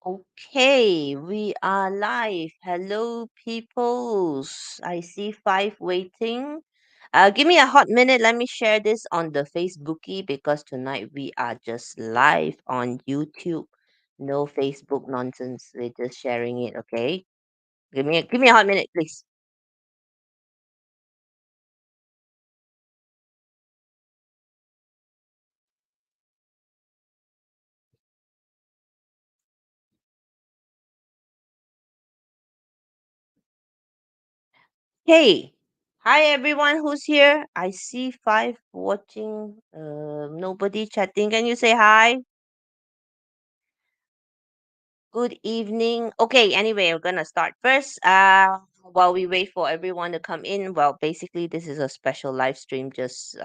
Okay, we are live. Hello, peoples. I see five waiting. Give me a hot minute. Let me share this on the Facebookie because tonight we are just live on YouTube. No Facebook nonsense. We're just sharing it. Okay. Give me a hot minute, please. Hey, hi everyone who's here. I see five watching. Nobody chatting. Can you say hi? Good evening. Okay, anyway, we're gonna start first. While we wait for everyone to come in, well, basically this is a special live stream. Just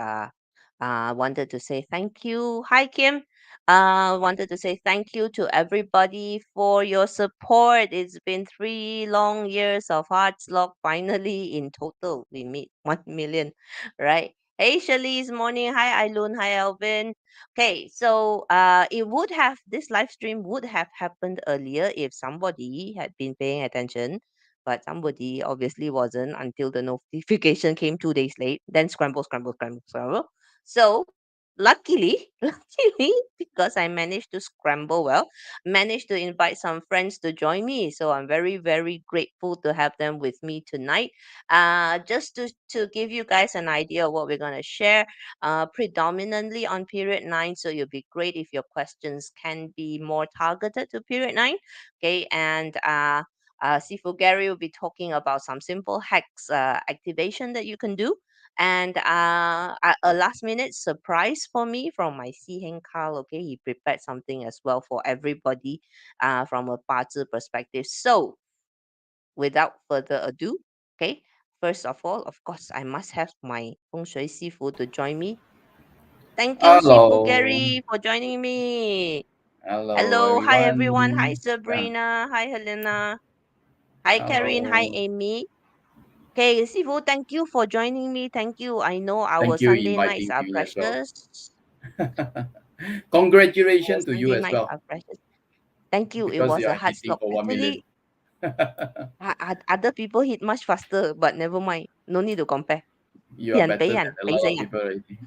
wanted to say thank you. Hi Kim. Wanted to say thank you to everybody for your support. It's been 3 long years of hard slog. Finally, in total, we meet 1 million, right? Hey, Shalice, morning. Hi, Ailun. Hi, Alvin. Okay, so it would have this live stream would have happened earlier if somebody had been paying attention, but somebody obviously wasn't until the notification came 2 days late. Then scramble, scramble, scramble, scramble. So luckily, luckily, because I managed to scramble well, managed to invite some friends to join me. So I'm very, very grateful to have them with me tonight. Just to give you guys an idea of what we're gonna share predominantly on period 9. So it'll be great if your questions can be more targeted to period 9. Okay. And Sifu Gary will be talking about some simple hacks activation that you can do. And a last minute surprise for me from my Si Heng Carl. Okay. He prepared something as well for everybody from a Bazi perspective. So without further ado, okay. First of all, of course, I must have my Feng Shui Sifu to join me. Thank you, Sifu Hello. Gary, for joining me. Hello, Hello, hi everyone. Hi everyone. Yeah. Sabrina. Hi Helena. Hi Karen. Hi Hello. Amy. Okay, Sifu, thank you for joining me. Thank you. I know our Thank you Sunday nights inviting are me as well. precious. Our Congratulations to you Sunday as nights well are precious. Thank you. It because was you a are hard hitting slog. for 1 million. Actually, other people hit much faster, but never mind. No need to compare. You are Yan, better pay than yan, a pay lot say of yan. people already.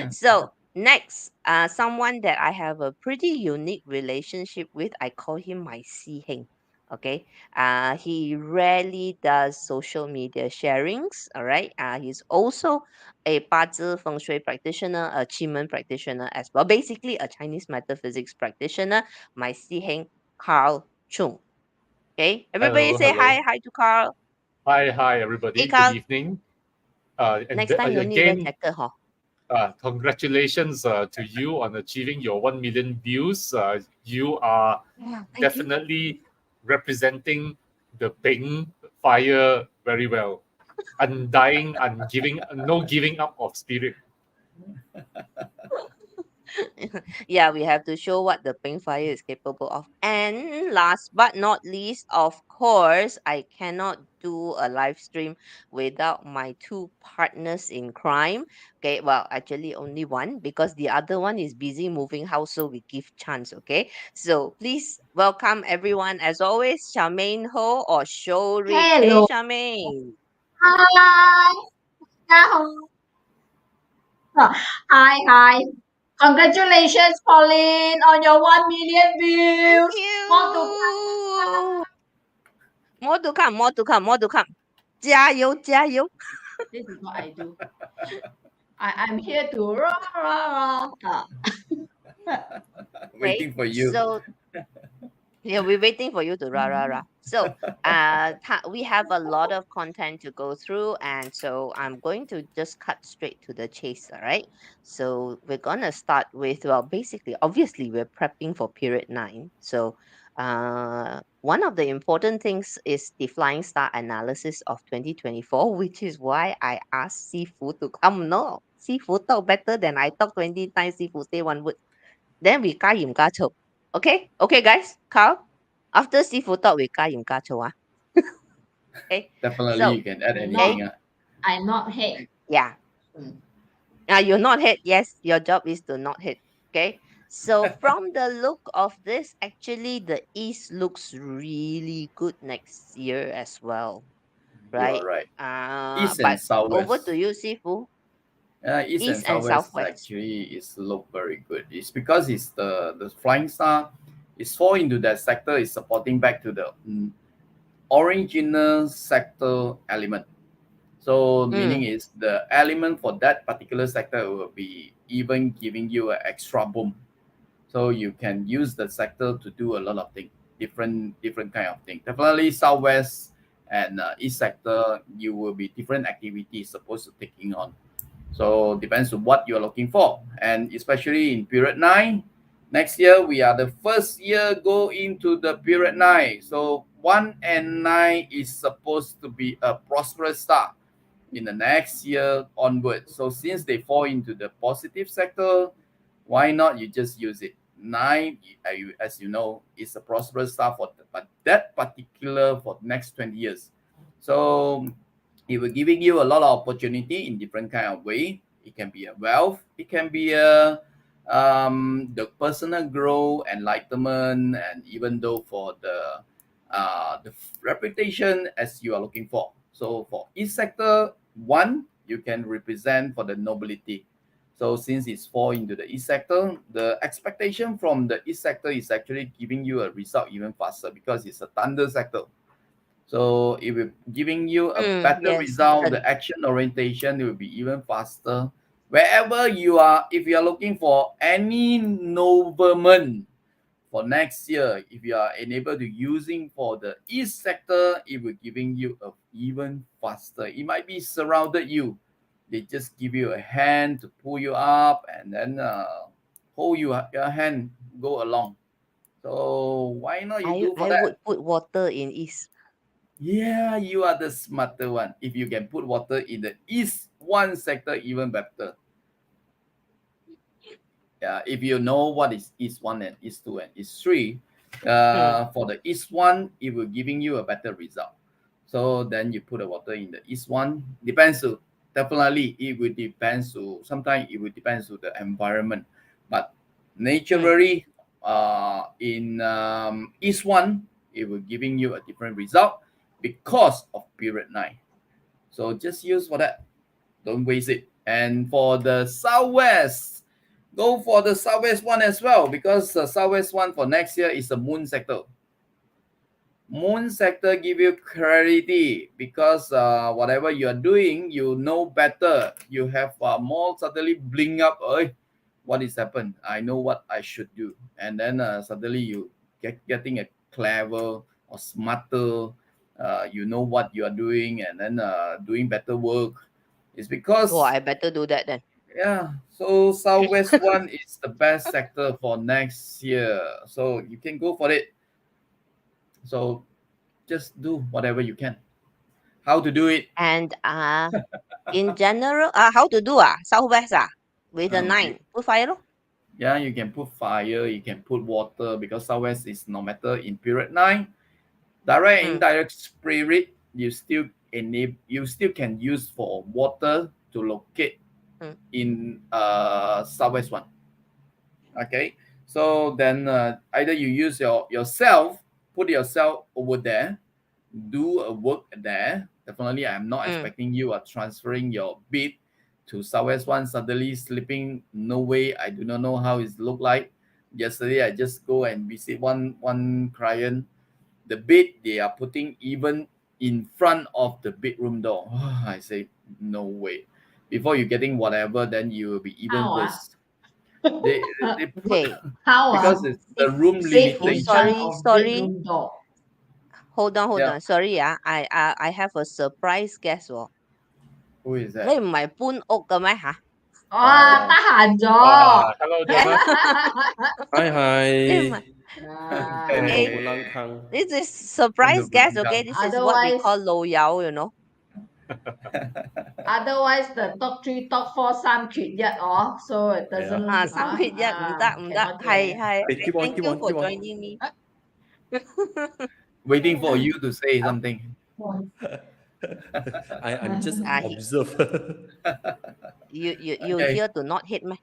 So next, someone that I have a pretty unique relationship with, I call him my Si Heng. Okay. He rarely does social media sharings. All right. He's also a Bazi Feng Shui practitioner, a Qigong practitioner as well. Basically, a Chinese metaphysics practitioner. My Si Heng, Carl Chung. Okay. Everybody Hello, say hello. hi. Hi to Carl. Hi, Hey, everybody. Good Carl. evening. Next time, no need wear Again, jacket, huh? congratulations to you on achieving your 1 million views. You are Yeah, thank you. definitely representing the Bing fire very well. Undying, no giving up of spirit. Yeah, we have to show what the pink fire is capable of. And last but not least, of course, I cannot do a live stream without my two partners in crime. Okay, well, actually only one because the other one is busy moving house, so we give chance. Okay, so please welcome everyone as always, Charmaine Ho or Show Rich. Hey, Hello. Charmaine. Hi. Hello. Hi. Congratulations, Pauline, on your 1 million Thank views. More to you. More to come, more to come, more to come. 加油，加油！ This is what I do. I'm here to rah, rah, rah. Okay, Waiting for you. so yeah, we're waiting for you to rah rah rah. So, we have a lot of content to go through, and so I'm going to just cut straight to the chase. All right. So we're gonna start with, well, basically, obviously, we're prepping for period 9. So, one of the important things is the flying star analysis of 2024, which is why I asked Sifu to come. No, Sifu talk better than I talk 20 times. Sifu say one word. Then we ka yim ka chou. Okay? Okay, guys. Carl, after seafood talk, we ka yim ka chou. Okay? Definitely, So, you can add I'm not, anything. okay? I'm not hate. Yeah. Mm. You're not hit. Yes, your job is to not hit. Okay? So from the look of this, actually the east looks really good next year as well, You are right? right. East and But over to southwest. you, Sifu. East and East and southwest southwest. actually is look very good. It's because it's the flying star is fall into that sector is supporting back to the original sector element. So meaning Mm. is the element for that particular sector will be even giving you an extra boom. So you can use the sector to do a lot of things, different kind of thing. Definitely southwest and east sector, you will be different activities supposed to taking on. So depends on what you're looking for, and especially in period 9, next year we are the first year go into the period 9. So 1 and 9 is supposed to be a prosperous start in the next year onward. So since they fall into the positive sector, why not you just use it? 9, as you know, is a prosperous start for but that particular for next 20 years. So it will giving you a lot of opportunity in different kind of way. It can be a wealth, it can be a the personal growth, enlightenment, and even though for the reputation as you are looking for. So for each sector, one you can represent for the nobility. So since it's fall into the east sector, the expectation from the east sector is actually giving you a result even faster because it's a thunder sector. So it will giving you a better Yes. result. The action orientation will be even faster. Wherever you are, if you are looking for any nobleman for next year, if you are enabled to using for the east sector, it will giving you a even faster. It might be surrounded you. They just give you a hand to pull you up and then hold your hand go along. So why not you go for I that? would put water in east. Yeah, you are the smarter one. If you can put water in the east one sector, even better. Yeah, if you know what is east one and east two and east three, Mm. for the east one, it will giving you a better result. So then you put the water in the east one. Depends to definitely it will depends to sometimes it will depends to the environment, but Mm. naturally, in east one, it will giving you a different result because of period 9. So just use for that. Don't waste it. And for the southwest, go for the southwest one as well because the southwest one for next year is the moon sector. Moon sector give you clarity because whatever you are doing, you know better. You have more suddenly blink up. What is happened? I know what I should do, and then suddenly you getting a clever or smarter. You know what you are doing, and then doing better work. It's Oh, because I better do that then. yeah. So southwest one is the best sector for next year. So you can go for it. So just do whatever you can. How to do it? And in general, how to do southwest with a You, 9. Put fire lor. yeah, you can put fire, you can put water because southwest is no matter in period 9, direct and Mm. indirect spirit, you still can use for water to locate Mm. in southwest one. Okay, so then either you use yourself, put yourself over there, do a work there. Definitely, I'm not Mm. expecting you are transferring your bid to Southwest One suddenly slipping. No way. I do not know how it look like. Yesterday, I just go and visit one client. The bed they are putting even in front of the bedroom door. I say no way. Before you getting whatever, then you will be even How worse. They put Okay. how because it's the room bed Sifu, in front limitation. sorry, of sorry. bedroom door? Hold Yeah, on. Sorry, I have a surprise guest 喎。who is 你 that? 唔係搬屋嘅咩吓？哇，得 Oh, 閒咗。Hello, Jonas. Hi, 你唔係 hi. 啊 Hello, okay? hey, Pulang Kang. This is want to surprise guest. Okay, belakang. this is what we otherwise call 路友，you know。otherwise the top three top four 三缺一哦 so it Yeah. doesn't 三缺一唔得唔得，cannot 係 get 係 Hey, keep on, Thank keep you on, for keep on. joining me. Waiting for you to say something. I'm just Ah, observe. you Okay. here to not hit me.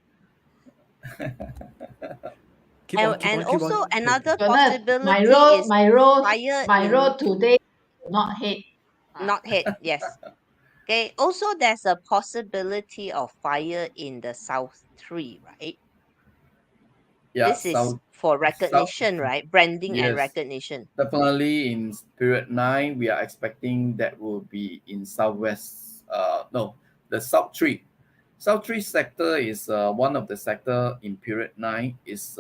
Keep on, keep And on, keep also on. another Jonas, possibility is fire my in road today not hit. not hit. Yes. Okay. Also, there's a possibility of fire in the south tree, right? Yeah, This is for south, recognition, right? Branding and yes, recognition. definitely in period 9 we are expecting that will be in southwest, no, the south 3. South 3 sector is one of the sector in period 9 is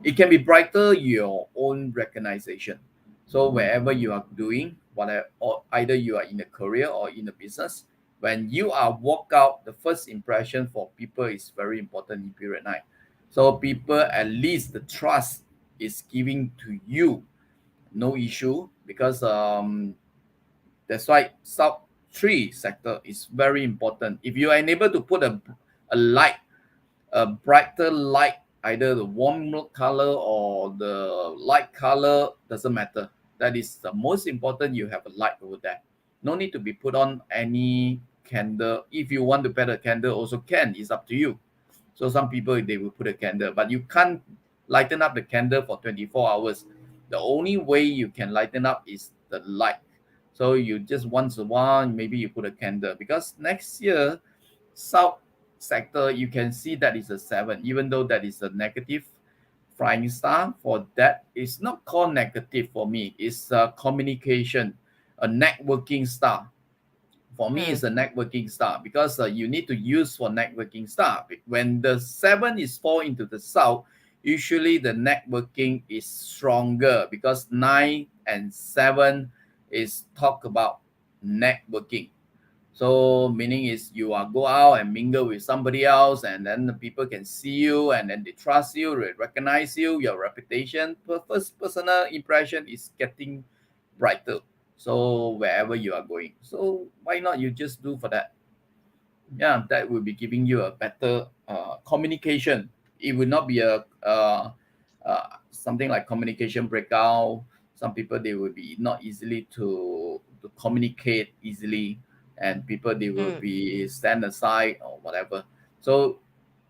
it can be brighter your own recognition. So wherever you are doing whatever, or either you are in a career or in a business, when you are walk out, the first impression for people is very important in period 9. So people, at least the trust is giving to you, no issue, because that's why sub 3 sector is very important. If you are unable to put a light, a brighter light, either the warm color or the light color, doesn't matter. That is the most important. You have a light over there. No need to be put on any candle. If you want to put a candle, also can. It's up to you. So some people they will put a candle, but you can't lighten up the candle for 24 hours. The only way you can lighten up is the light. So you just once a while, maybe you put a candle, because next year south sector you can see that is a 7, even though that is a negative flying star. For that, it's not called negative for me, it's a communication, a networking star. For me Mm. it's a networking star, because you need to use for networking star. When the 7 is fall into the south, usually the networking is stronger, because 9 and 7 is talk about networking. So meaning is you are go out and mingle with somebody else, and then the people can see you, and then they trust you, they recognize you, your reputation, first personal impression is getting brighter. So wherever you are going, so why not you just do for that? Yeah, that will be giving you a better communication. It will not be a something like communication breakout. Some people they will be not easily to communicate easily, and people they will Mm. be stand aside or whatever. So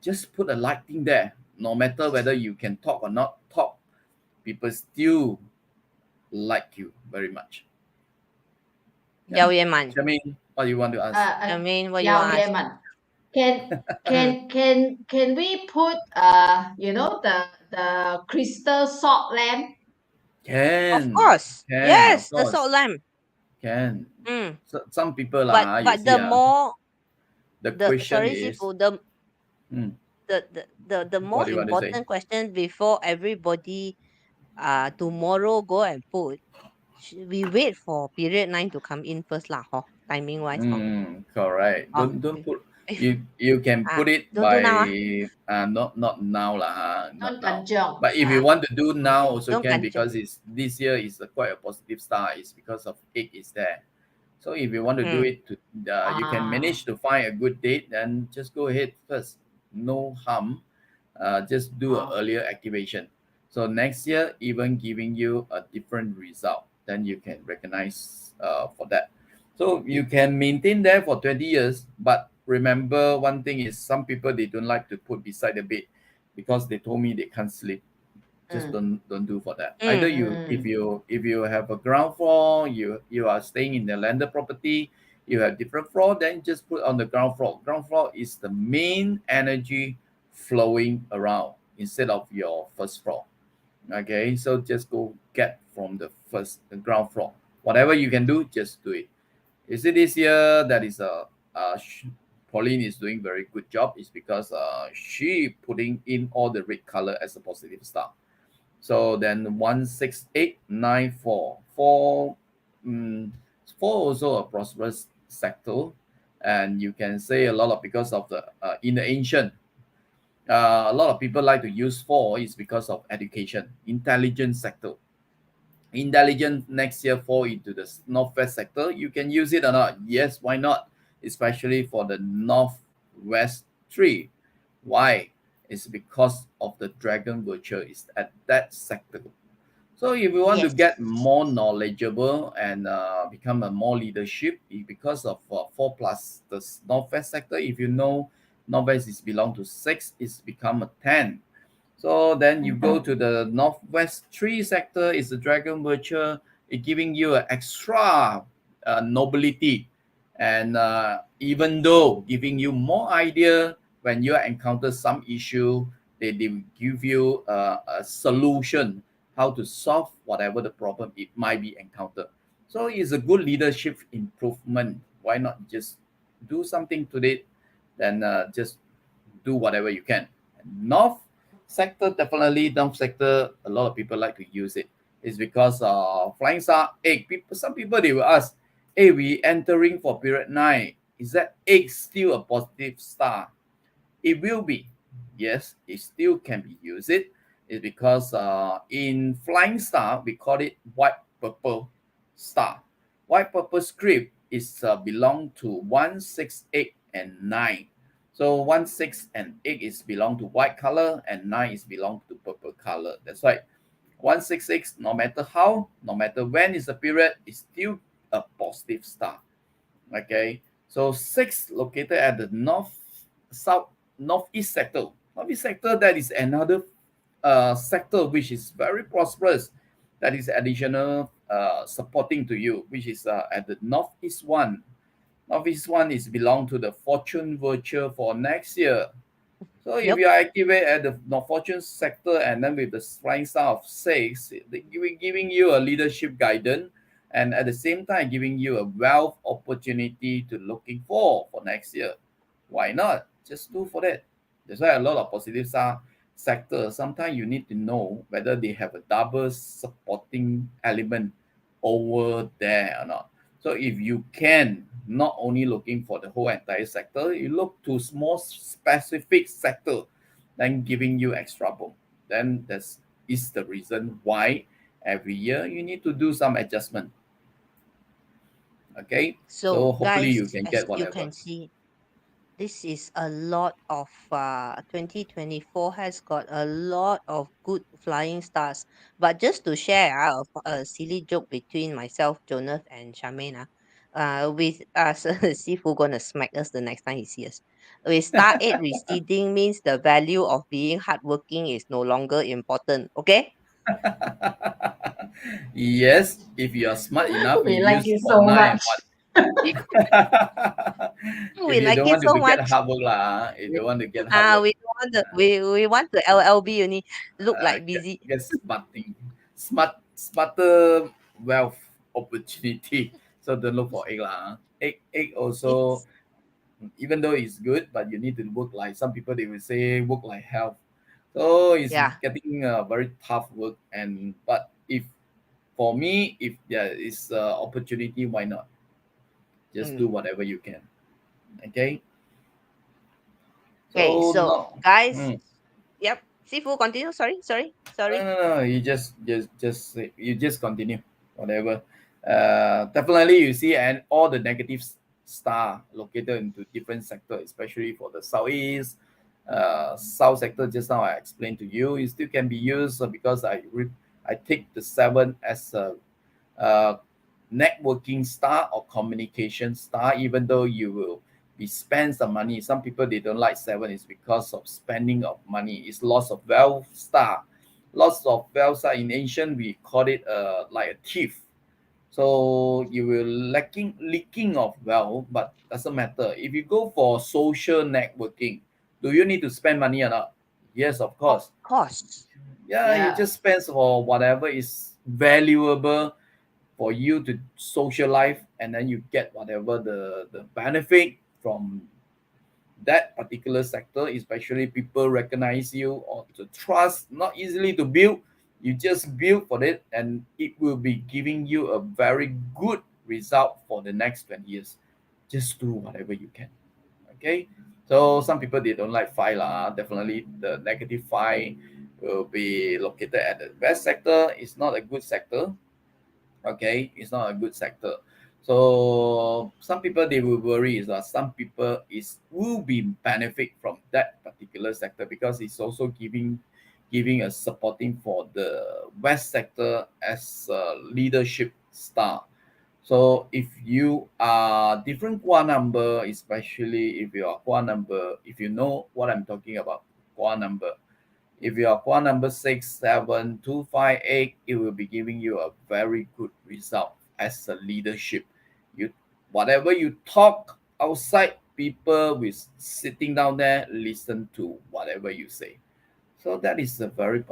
just put a lighting there. No matter whether you can talk or not talk, people still like you very much. Yeah. Yao Yeman. I mean, what do you want to ask? I mean, what you Yao want to ask? Yeman. Can Mm. can we put you know the crystal salt lamp? Of Can, course. of Yes, the course, salt lamp. can. Mm. So, some people But lah, you but see the more the the question sorry, is, Sifu, hmm, the what more do you want to say? important question before everybody tomorrow go and put, we wait for period 9 to come in first lah, timing wise, Correct. Don't put, if you can put it don't do by now not now lah, not Non now. kanjong. But if you want to do now okay, also don't can, kanchiong. because it's this year is quite a positive star. It's because of 8 is there. So if you want to do Mm. it to, you can Ah. manage to find a good date, then just go ahead first. No harm. Just do an Ah. earlier activation. So next year, even giving you a different result, then you can recognize for that. So you can maintain there for 20 years, but remember one thing is some people they don't like to put beside the bed, because they told me they can't sleep. Just Mm. don't do for that. Either Mm. you, if Mm. you have a ground floor, you are staying in the landed property, you have different floor, then just put on the ground floor. Ground floor is the main energy flowing around instead of your first floor. Okay, so just go get from the ground floor. Whatever you can do, just do it. Is it this year that is Pauline is doing very good job, is because she putting in all the red color as a positive star. So then 16894 four, four also a prosperous sector, and you can say a lot of, because of the in the ancient, a lot of people like to use 4 is because of education, intelligence sector. Intelligence next year fall into the northwest sector. You can use it or not? Yes, why not? Especially for the northwest tree. Why? It's because of the dragon virtue is at that sector. So if you want to Yes. get more knowledgeable and become a more leadership, because of 4 plus the northwest sector, if you know Northwest is belong to 6, it's become a 10. So then you go to the Northwest 3 sector, is the Dragon Virtue, it giving you an extra nobility. And even though giving you more idea when you encounter some issue, they give you a solution how to solve whatever the problem it might be encountered. So it's a good leadership improvement. Why not just do something today, then just do whatever you can. North sector, definitely North sector, a lot of people like to use it. It's because flying star egg. People, some people they will ask, hey, we entering for period 9. Is that egg still a positive star? It will be. Yes, it still can be used. It's because in flying star we call it white purple star. White purple script is belong to 168 and 9. So 16 and 8 is belong to white color and 9 is belong to purple color. That's why 166, no matter how, no matter when is the period, is still a positive star. Okay, so 6 located at the northeast sector. Northeast sector, that is another sector which is very prosperous. That is additional supporting to you, which is at the northeast one. Northeast one is belong to the fortune virtue for next year. So if Yep. you are activate at the North Fortune sector and then with the flying star of 6, giving you a leadership guidance and at the same time giving you a wealth opportunity to looking for next year. Why not? Just do for that. That's why a lot of positive star sector, sometimes you need to know whether they have a double supporting element over there or not. So if you can not only looking for the whole entire sector, you look to more specific sector, then giving you extra boom. Then that's is the reason why every year you need to do some adjustment. Okay, so So, hopefully guys, you can as get you whatever. can see, this is a lot of 2024 has got a lot of good flying stars. But just to share a silly joke between myself, Jonas, and Charmaine, with us, Sifu gonna smack us the next time he sees us. With star 8 receding means the value of being hardworking is no longer important. Okay? Yes, if you are smart enough, you We like use you for so 9 and much. 1. If We you like don't it want to so get much. hard work lah, you don't want to get hard work. We don't want the we want the LLB only look like Get, busy. get smarting, smarter wealth opportunity. So don't look for egg lah. Egg also, It's even though it's good, but you need to work like some people they will say work like health. So it's yeah. getting a very tough work. And but if for me, if there is opportunity, why not? Just Mm. do whatever you can. Okay. Okay, So so no. guys, Hmm. yep. Sifu, continue. Sorry. No. You just continue, whatever. Definitely, you see, and all the negative star located into different sector, especially for the southeast, south sector. Just now I explained to you, it still can be used because I take the 7 as a uh, networking star or communication star, even though you will be spend some money. Some people they don't like 7 is because of spending of money. It's loss of wealth star. Loss of wealth star in ancient we call it like a thief. So you will leaking of wealth, but doesn't matter. If you go for social networking, do you need to spend money or not? Yes, of Of course. course. Yeah, you Yeah. just spend for whatever is valuable for you to social life, and then you get whatever the benefit from that particular sector, especially people recognize you or to trust, not easily to build. You just build for it and it will be giving you a very good result for the next 20 years. Just do whatever you can. Okay, so some people they don't like five lah. Definitely the negative five will be located at the west sector. It's not a good sector. Okay, it's not a good sector. So some people they will worry is that some people is will be benefit from that particular sector because it's also giving a supporting for the west sector as a leadership star. So if you are different qua number, especially if you are qua number, if you know what I'm talking about, qua number. If you are qua number 67258, it will be giving you a very good result as a leadership. You whatever you talk outside, people will sitting down there listen to whatever you say. So that is a very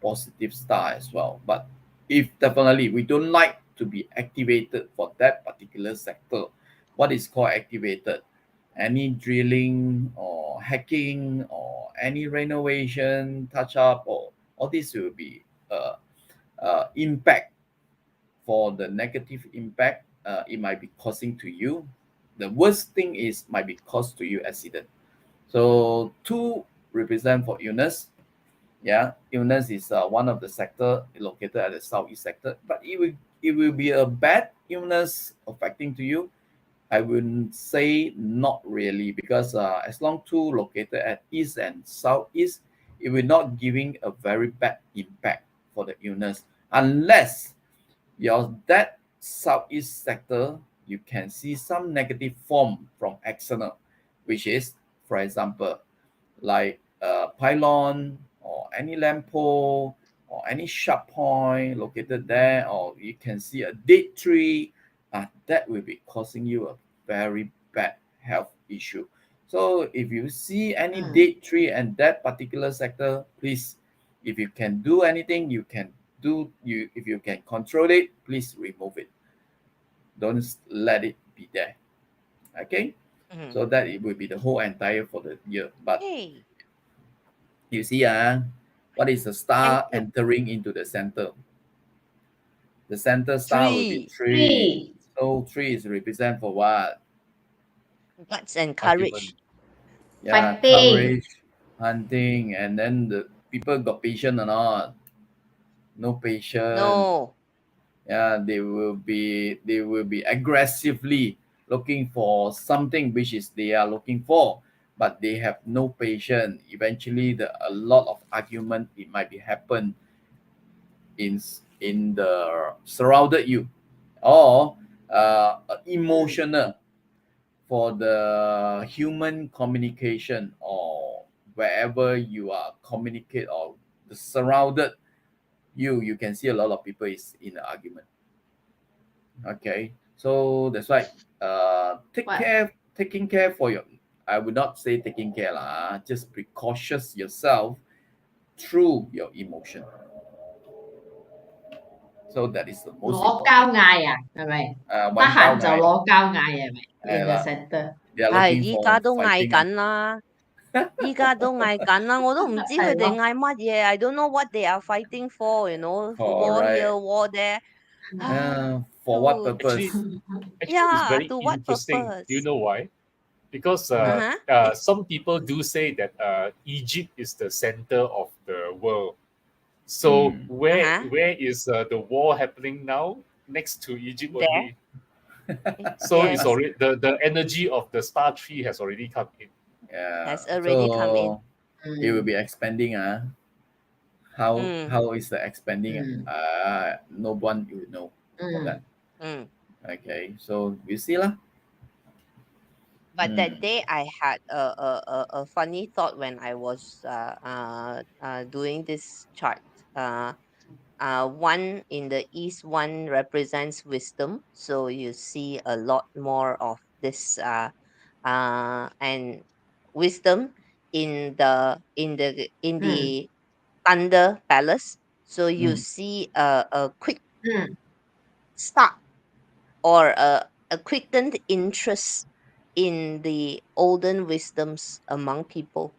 positive star as well. But if definitely we don't like to be activated for that particular sector, what is called activated? Any drilling or hacking or any renovation, touch up, or all this will be impact for the negative impact. It might be causing to you. The worst thing is might be caused to you accident. So two represent for illness. Yeah, illness is one of the sector located at the southeast sector, but it will be a bad illness affecting to you. I wouldn't say not really, because as long two located at east and southeast, it will not giving a very bad impact for the illness, unless your that southeast sector you can see some negative form from external, which is, for example, like a pylon or any lamp pole or any sharp point located there, or you can see a dead tree, that will be causing you a very bad health issue. So if you see any dead tree and that particular sector, please, if you can do anything, you can do you if you can control it, please remove it. Don't let it be there. Okay. Mhm. So that it will be the whole entire for the year. But Hey, you see, what is the and star entering into the center? The center star will be three, three. Three. So three is represent for what? guts and Argument. courage. Yeah, Fighting. courage, hunting, and then the people got patient or not? No patience. No. Yeah, they will be aggressively looking for something which is they are looking for, but they have no patience. Eventually, a lot of argument it might be happen in in the surrounded you, or Mm. emotional for the human communication, or wherever you are communicate, or the surrounded you can see a lot of people is in the argument. Okay, so that's why What? taking care for your, I would not say taking care lah, just precautious yourself through your emotion. So that is the most 攞 important. 交嗌啊，係咪？得揾交閒就嗌攞交嗌係咪？In 係 the 啦， center。they are 唉，looking 依家 for 都嗌 fighting 緊啦，依家都嗌緊啦，我都唔知佢係咯。哋嗌乜嘢。I don't know what they are fighting for, war here, correct. war there. For what Dude, Actually, purpose? actually, it's yeah, very to what interesting. Do you purpose? know why? Because uh, Uh-huh. some people do say that Egypt is the center of the world. So mm. Uh-huh. where is the war happening now? Next to Egypt There. only. So it's Yes. already the energy of the star tree has already come in. Yeah, Has already come in. so it will be expanding. How Mm, how is the expanding? 嗯 No one will know for that. 嗯 mm. Okay, so we see lah. But that Mm. day I had a funny thought when I was doing this chart. Uh, one in the east, one represents wisdom. So you see a lot more of this and wisdom in 嗯 the thunder palace. So you Mm. see a quick 嗯 start or a quickened interest in the olden wisdoms among people.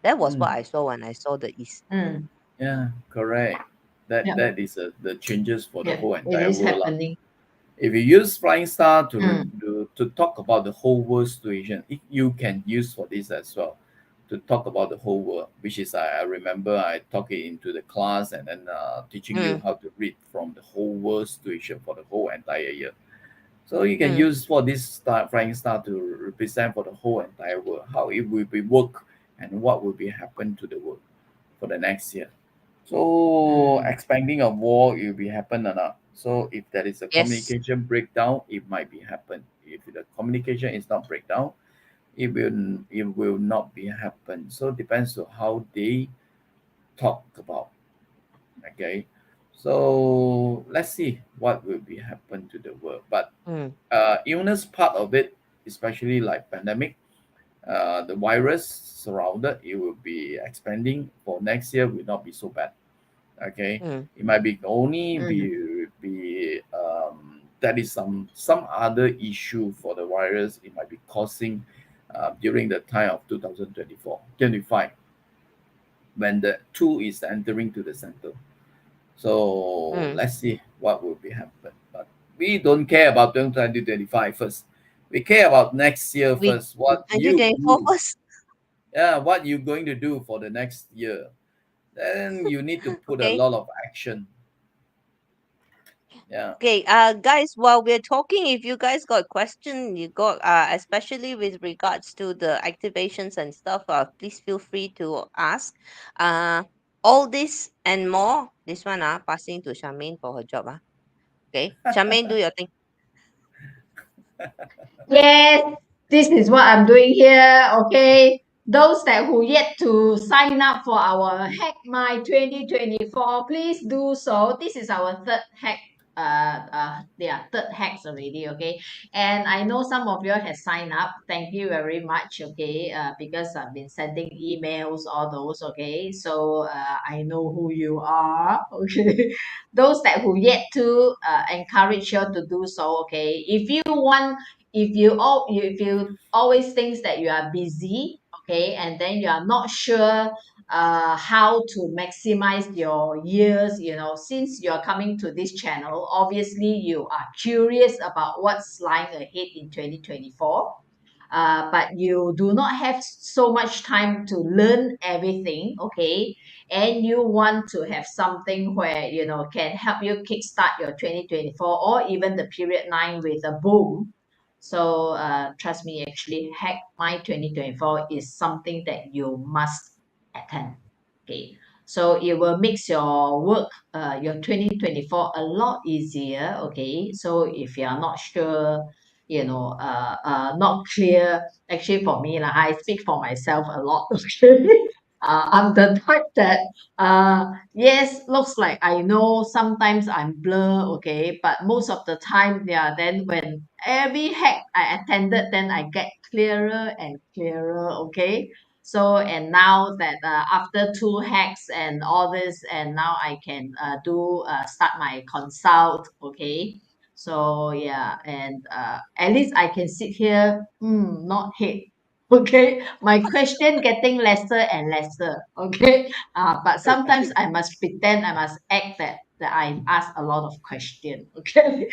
That was what Mm. I saw when I saw the east. 嗯 Yeah, correct. That ，yep that is the changes for the yep whole it entire is world lah. happening。If you use flying star嗯to talk about the whole world situation, you can use for this as well, to talk about the whole world, which is I remember I talk it into the class, and then teaching you Mm, how to read from the whole world situation for the whole entire year. So you can mm, use for this star, flying star, to represent for the whole entire world, how it will be work and what will be happen to the world for the next year. So 嗯 expanding of war, it will be happen or not? So if there is a Yes. communication breakdown, it might be happen. If the communication is not breakdown, it will not be happen. So depends on how they talk about. Okay, so let's see what will be happen to the world. But Mm, illness part of it, especially like pandemic, the virus surrounded, it will be expanding for next year. Will not be so bad. Okay, mm, it might be only Mm. be that is some other issue for the virus. It might be causing during the time of 2024 25 when the two is entering to the center. So mm. let's see what will be happen. But we don't care about 2025 first. We care about next year We first. What you 2024 do, first. yeah, what you going to do for the next year. Then you need to put a Okay. lot of action. Yeah. Okay, guys, while we're talking, if you guys got question, you got especially with regards to the activations and stuff, please feel free to ask. Uh, all this and more. This one, passing to Charmaine for her job. Okay, Charmaine, do your thing. Yes, this is what I'm doing here. Okay. Those that who yet to sign up for our Hack My 2024, please do so. This is our third hack. Yeah, third hacks already. Okay, and I know some of you have signed up. Thank you very much. Okay, because I've been sending emails, all those. Okay, so I know who you are. Okay, those that who yet to encourage you to do so. Okay, if you want, if you always think that you are busy, okay, and then you are not sure how to maximize your years, since you're coming to this channel, obviously you are curious about what's lying ahead in 2024, but you do not have so much time to learn everything, okay, and you want to have something where can help you kickstart your 2024 or even the period 9 with a boom. So trust me, actually, Hack My 2024 is something that you must attend. Okay. So it will make your work, your 2024 a lot easier. Okay. So if you are not sure, not clear, actually for me, like, I speak for myself a lot. Okay. I'm the type that yes, looks like I know sometimes I'm blur, okay, but most of the time, yeah, then when every hack I attended, then I get clearer and clearer, okay. So and now that after two hacks and all this, and now I can do start my consult, okay. So yeah, and at least I can sit here, not hate. Okay, my question getting lesser and lesser. Okay, but sometimes I must pretend, I must act that I ask a lot of questions. Okay,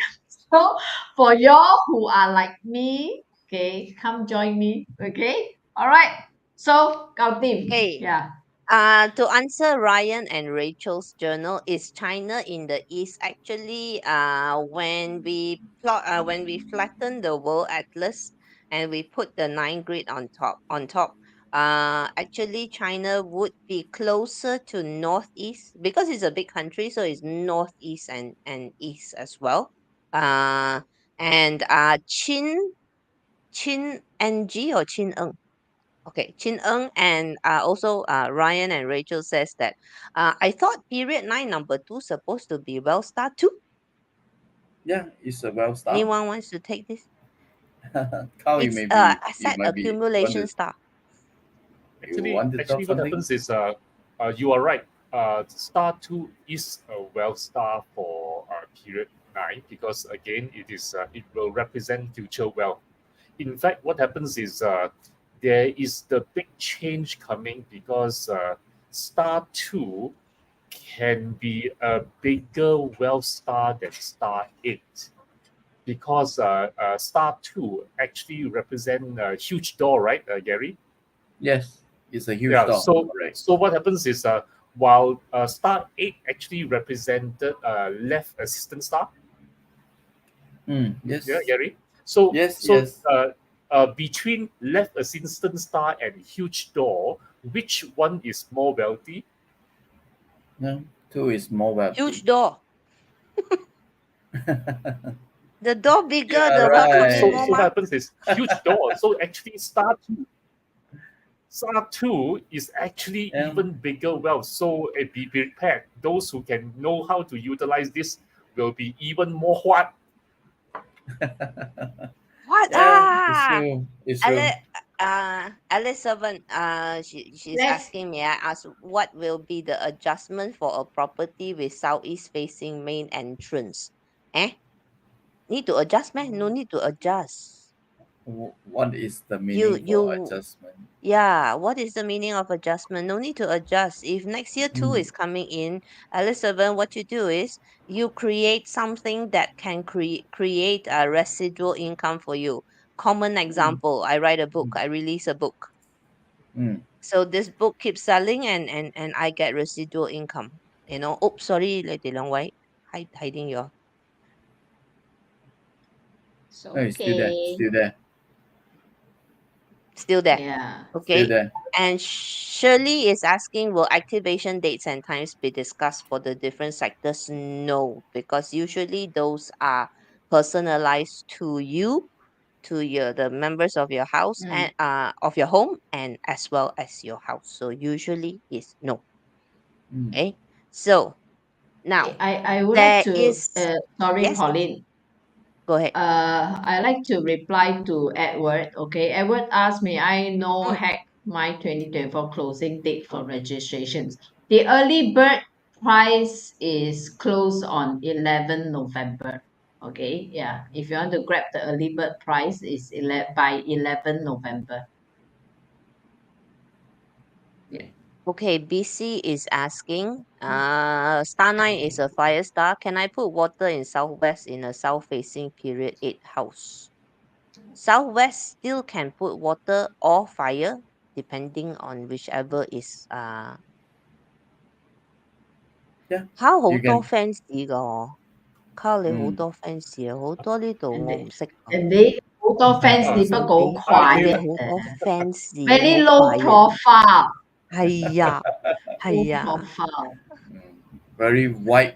so for y'all who are like me, okay, come join me. Okay, all right. So, Gao Tim, Okay. yeah. To answer Ryan and Rachel's journal, is China in the east? Actually, when we flatten the world atlas and we put the 9 grid on top, actually China would be closer to northeast because it's a big country, so it's northeast and east as well. Uh, and Chin Ng or Chin Eng. Okay, Chin Eng and also Ryan and Rachel says that I thought period 9 number 2 supposed to be well star too. Yeah, it's a well start. Anyone wants to take this? How you It's may be, you asset might be accumulation star. you Actually, want to talk actually, what something? happens is, you are right. Star two is a well star for period 9 because again, it will represent future wealth. In fact, what happens is, there is the big change coming because star two can be a bigger wealth star than star eight because star two actually represent a huge door, right, Gary? Yes, it's a huge Yeah. door. So Correct. so what happens is, while star eight actually represented left assistant star, yeah, Yes. Gary. So Yes, so yes. between left assistant star and huge door, which one is more wealthy? No, two is more wealthy. Huge door. The door bigger, Yeah, the welcome in So more right. so what mah. happens is huge door. So actually star two is actually Yeah. even bigger wealth. So be prepared. Those who can know how to utilize this will be even more what. What Yeah, it's ah? true. It's true. Ale Alice Servant, she's Let's asking me, I ask what will be the adjustment for a property with southeast facing main entrance? Eh? Need to adjust, man? No need to adjust. What is the You meaning for you adjustment? Yeah, what is the meaning of adjustment? No need to adjust. If next year two Mm. is coming in, Alice Servant, what you do is you create something that can create a residual income for you. Common Mm. example, I write a book, Mm. I release a book. Mm. So this book keeps selling and I get residual income. Oops, sorry, Lady Long White. Hiding your it's No, it's still there. okay. Still there. still there. Yeah. Still Okay. there. And Shirley is asking, will activation dates and times be discussed for the different sectors? No, because usually those are personalized to you, to the members of your house Mm. and of your home and as well as your house. So usually is no. Mm. Okay. So now I would like there to is sorry, yes, yes. Pauline. Go ahead. I like to reply to Edward. Okay, Edward asked me, I know Mm, hack my 2024 closing date for registrations. The early bird price is closed on 11 November. Okay, yeah. If you want to grab the early bird price, is by 11 November. Yeah. Okay, BC is asking, star 9 is a fire star. Can I put water in southwest in a south facing period 8 house? Southwest still can put water or fire depending on whichever is Yeah. 烤好 You 多 can. fans 㗎，卡你好 Mm. 多 fans 啊，好多呢度 And 我 they 唔識講，and they 好多 fans 啊不過好 you quiet佢哋好多 very fans，好 low quiet，profile, 係啊，係 low 啊。profile. Mm. Very wide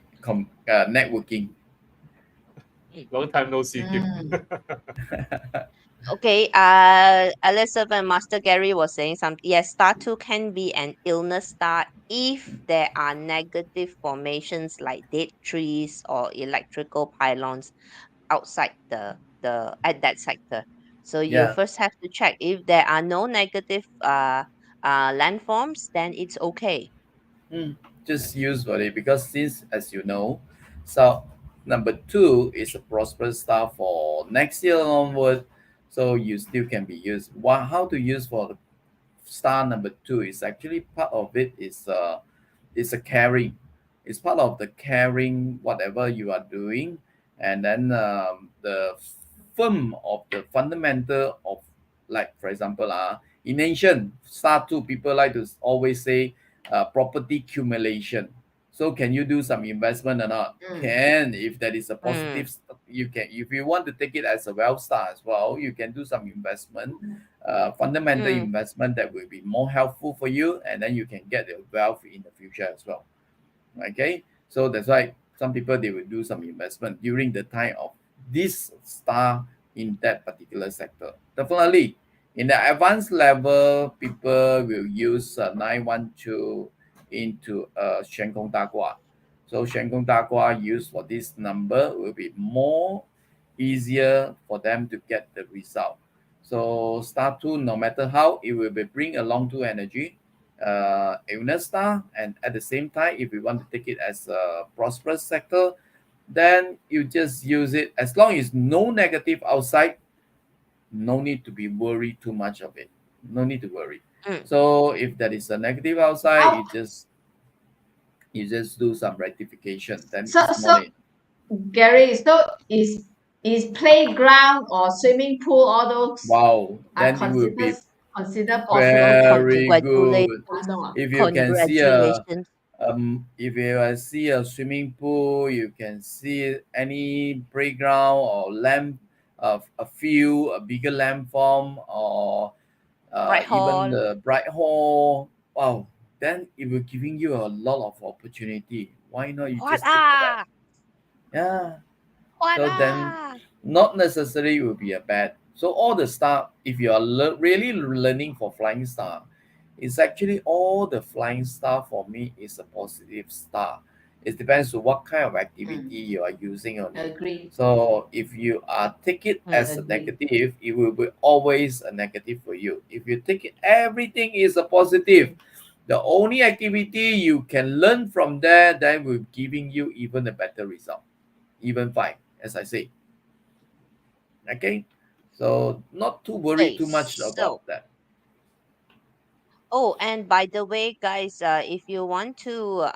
networking. long time no see, Kim. Mm. Okay, Elizabeth and Master Gary was saying something. Yes, star 2 can be an illness star if there are negative formations like dead trees or electrical pylons outside the at that sector. So you Yeah. first have to check if there are no negative landforms, then it's okay. Mm. Just use for it because since, as you know, so number two is a prosperous star for next year onward, so you still can be used. How to use for the star number two is actually part of it is a caring. It's part of the caring whatever you are doing, and then the firm of the fundamental of, like for example in ancient star two people like to always say property accumulation. So can you do some investment or not? Mm. Can, if that is a Mm, positive you can, if you want to take it as a wealth star as well, you can do some investment, fundamental mm, investment that will be more helpful for you, and then you can get the wealth in the future as well. Okay, so that's why some people they will do some investment during the time of this star in that particular sector. Definitely in the advanced level, people will use 912 into Shen Gong Da Gua. So Shen Gong Da Gua used for this number will be more easier for them to get the result. So star 2, no matter how, it will be bring along to energy, illness star, and at the same time, if you want to take it as a prosperous sector, then you just use it as long as no negative outside. No need to be worried too much of it. No need to worry. mm. So if there is a negative outside, How you just do some rectification, then so it's more so than Gary, so is playground or swimming pool all those wow. are Then it will considered be possible to very Congratulations, good. or not? If you can see congratulations. a swimming pool, you can see any playground or lamp, a few a bigger lamp form, or Bright even Hall. the bright hall. Wow, then it will giving you a lot of opportunity. Why not you What just take for that? Yeah, So then Voila! not necessarily will be a bad. So all the star, if you are really learning for flying star, it's actually all the flying star for me is a positive star. It depends on what kind of activity you are using on it. Agree. So if you take it as a Agree. negative, it will be always a negative for you. If you take it everything is a positive, the only activity you can learn from there, then will giving you even a better result, even fine, as I say. Okay, so not to worry Okay, too much so about that. oh, and by the way, guys, if you want to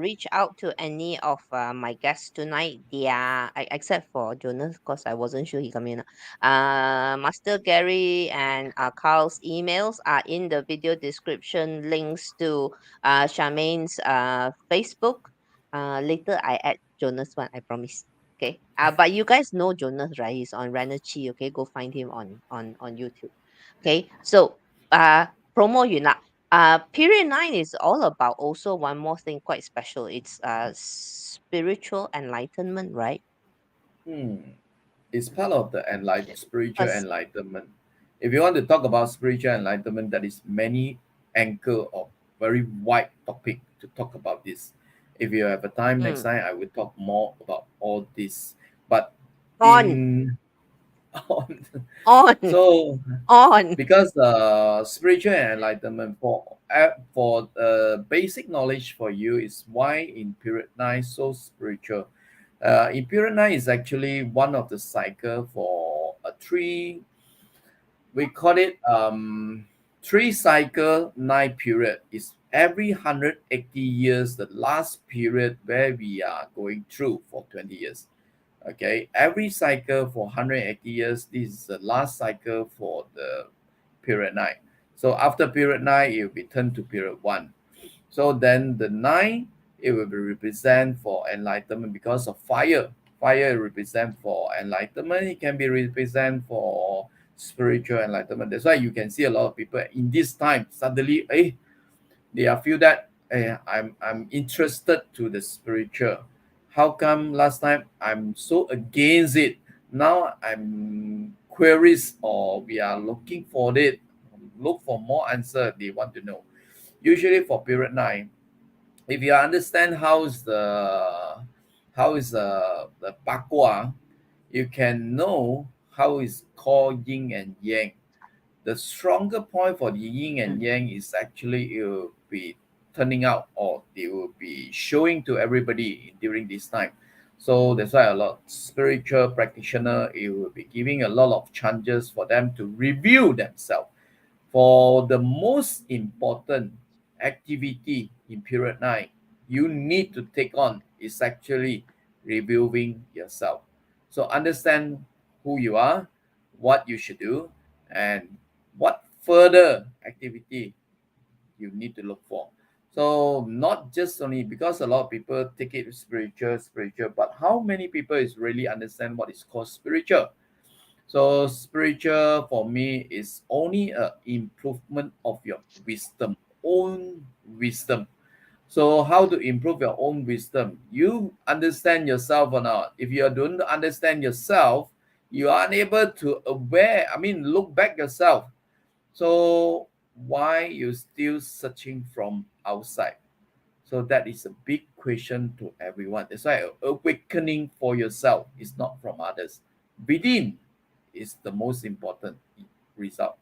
reach out to any of my guests tonight, except for Jonas, because I wasn't sure he coming. Master Gary and Carl's emails are in the video description. Links to Charmaine's Facebook. Later I add Jonas one. I promise. Okay. But you guys know Jonas, right? He's on Renachi. Okay, go find him on YouTube. Okay. So promo yun lah. Period 9 is all about also one more thing quite special. It's spiritual enlightenment, right? Hmm. It's part of the spiritual Because enlightenment. If you want to talk about spiritual enlightenment, that is many angle of very wide topic to talk about this. If you have a time next mm, time, I will talk more about all this. But on, in on, on, so on. because spiritual enlightenment for basic knowledge for you is why in period 9 so spiritual. In period 9 is actually one of the cycle for a three, we call it three cycle 9 period is every 180 years, the last period where we are going through for 20 years. Okay, every cycle for 180 years, this is the last cycle for the period 9. So after period 9 it will be turned to period 1. So then the 9, it will be represent for enlightenment because of fire. Fire represent for enlightenment, it can be represent for spiritual enlightenment. That's why you can see a lot of people in this time suddenly they are feel that I'm interested to the spiritual. How come last time I'm so against it? Now I'm queries or we are looking for it, look for more answer they want to know. Usually for period 9, if you understand how is the bakwa, you can know how is called yin and yang. The stronger point for the yin and yang is actually it will be turning out or they will be showing to everybody during this time. So that's why a lot spiritual practitioner it will be giving a lot of chances for them to review themselves. For the most important activity in period 9, you need to take on is actually reviewing yourself. So understand who you are, what you should do, and what further activity you need to look for. So not just only because a lot of people take it spiritual, but how many people is really understand what is called spiritual? So spiritual for me is only a improvement of your wisdom, own wisdom. So how to improve your own wisdom? You understand yourself or not? If you don't understand yourself, you are unable to aware. I mean, look back yourself. So why you still searching from outside? So that is a big question to everyone. That's why awakening for yourself is not from others. Within is the most important result.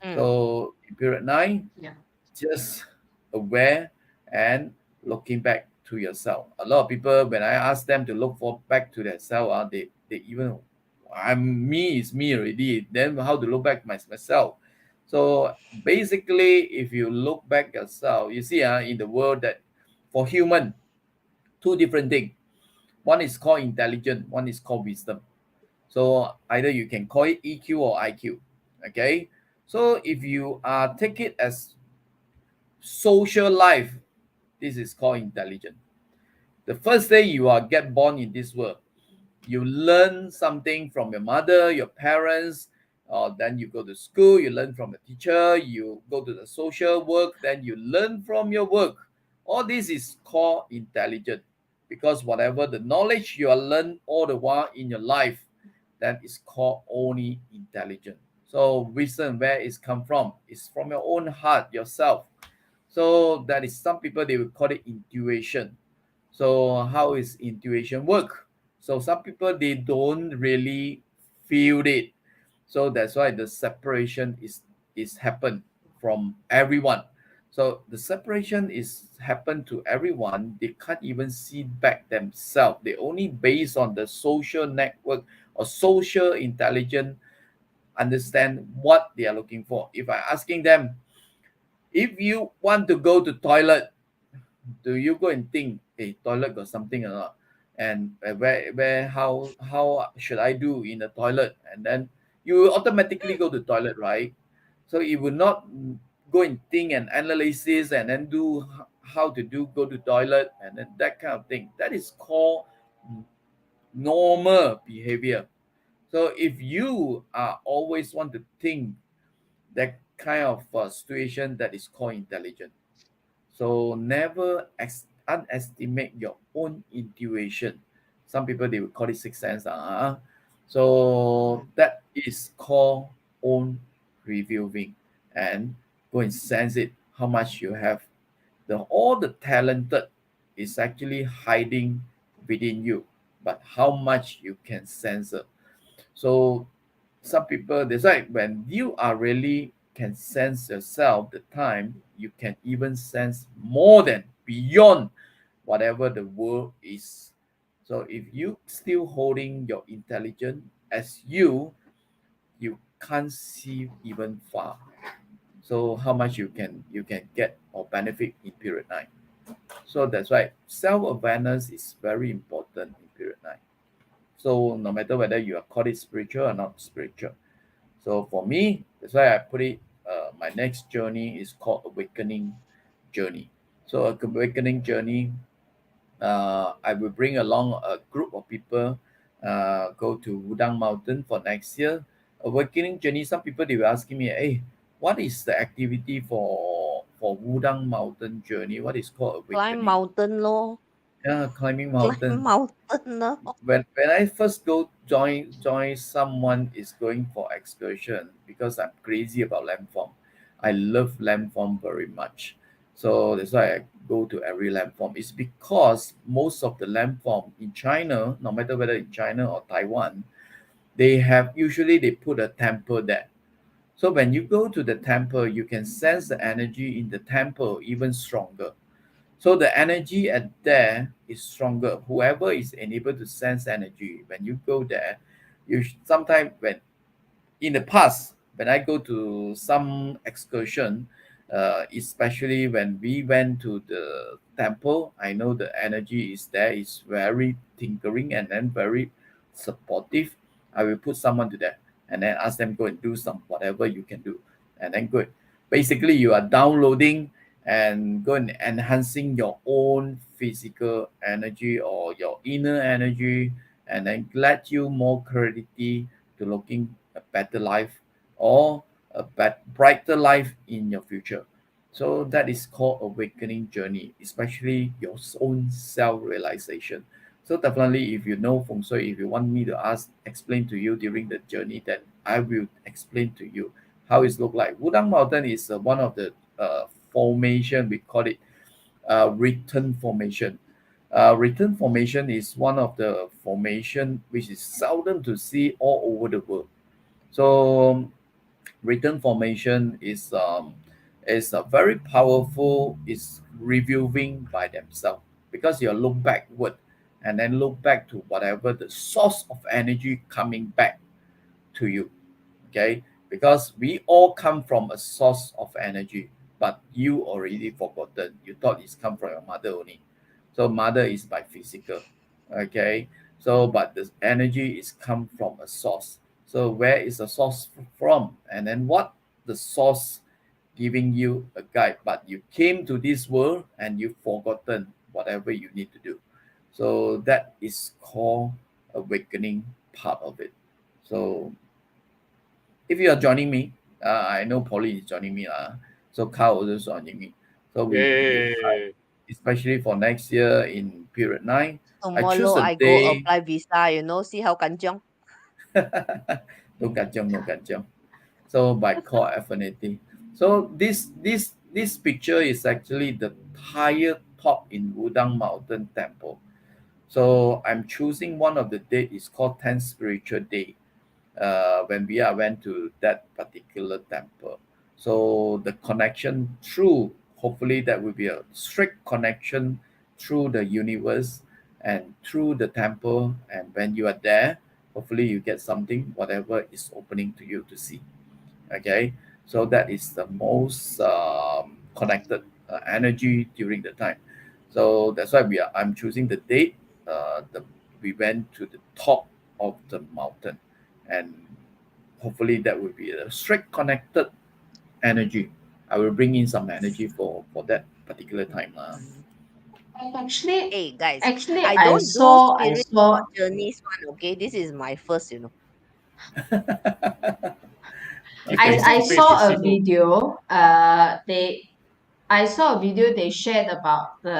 Mm, So in period 9, Yeah. just aware and looking back to yourself. A lot of people, when I ask them to look for back to themselves, they even I'm me is me already. Then how to look back myself? So basically, if you look back yourself, you see in the world that for human, two different things. One is called intelligent, one is called wisdom. So either you can call it EQ or IQ. Okay. So if you take it as social life, this is called intelligent. The first day you are get born in this world, you learn something from your mother, your parents, then you go to school, you learn from the teacher, you go to the social work, then you learn from your work. All this is called intelligent because whatever the knowledge you are learned all the while in your life, that is called only intelligent. So wisdom, where it's come from? It's from your own heart, yourself. So that is, some people they will call it intuition. So how is intuition work? So some people they don't really feel it. So that's why the separation is happen from everyone. So the separation is happen to everyone. They can't even see back themselves. They only based on the social network or social intelligence understand what they are looking for. If I asking them, if you want to go to toilet, do you go and think, hey, toilet got something or not? And where how should I do in the toilet? And then you automatically go to toilet, right? So you will not go and think and analysis and then do how to do go to toilet and then that kind of thing. That is called normal behavior. So if you are always want to think that kind of situation, that is called intelligent. So never underestimate your own intuition. Some people they will call it sixth sense. So that is called own reviewing, and go and sense it how much you have. The all the talented is actually hiding within you, but how much you can sense it. So some people, that's why when you are really can sense yourself, the time you can even sense more than beyond whatever the world is. So if you still holding your intelligence as you can't see even far. So how much you can get or benefit in period 9. So that's why self-awareness is very important in period 9. So no matter whether you are called it spiritual or not spiritual. So for me, that's why I put it. My next journey is called awakening journey. So a awakening journey, I will bring along a group of people, go to Wudang Mountain for next year. Awakening journey. Some people they were asking me, hey, what is the activity for Wudang Mountain journey? What is called Climb awakening? mountain lor. Yeah, climbing Climb mountain. mountain lor. When I first go join someone is going for excursion, because I'm crazy about lamb farm. I love lamb farm very much. So that's why I go to every lamb farm. It's because most of the lamb farm in China, no matter whether in China or Taiwan, they have usually they put a temple there. So when you go to the temple, you can sense the energy in the temple even stronger. So the energy at there is stronger. Whoever is able to sense energy, when you go there, you sometimes when in the past when I go to some excursion, especially when we went to the temple, I know the energy is there, is very tinkering and then very supportive. I will put someone to that and then ask them go and do some whatever you can do, and then good. Basically, you are downloading and go and enhancing your own physical energy or your inner energy, and then let you more clarity to looking a better life or a brighter life in your future. So that is called awakening journey, especially your own self-realization. So definitely, if you know feng shui, if you want me to ask, explain to you during the journey, then I will explain to you how it look like. Wudang Mountain is one of the formation, we call it return formation. Return formation is one of the formation which is seldom to see all over the world. So return formation is a very powerful, is reviewing by themselves, because you look backward and then look back to whatever the source of energy coming back to you. Okay, because we all come from a source of energy, but you already forgotten, you thought it's come from your mother only. So mother is by physical. Okay, so but this energy is come from a source. So where is the source from, and then what the source giving you a guide, but you came to this world and you forgotten whatever you need to do. So that is called awakening part of it. So if you are joining me, I know Polly is joining me, so Carl also joining me. So we try, Yay. especially for next year in period 9. I choose Tomorrow a I go day. apply visa, see how kanjiong. No kanjong, no kanjong. So by core affinity. So this picture is actually the higher top in Wudang Mountain Temple. So I'm choosing one of the date is called 10 Spiritual Day. When we went to that particular temple. So the connection through, hopefully that will be a strict connection through the universe and through the temple. And when you are there, hopefully you get something, whatever is opening to you to see. Okay, so that is the most connected energy during the time. So that's why I'm choosing the date. We went to the top of the mountain, and hopefully that will be a straight connected energy. I will bring in some energy for that particular time. Mm. Actually, Hey guys, actually, I I don't do saw, I spiritual saw, journeys one, okay? This is my first. If they I see face, you saw see a no. video. I saw a video they shared about the.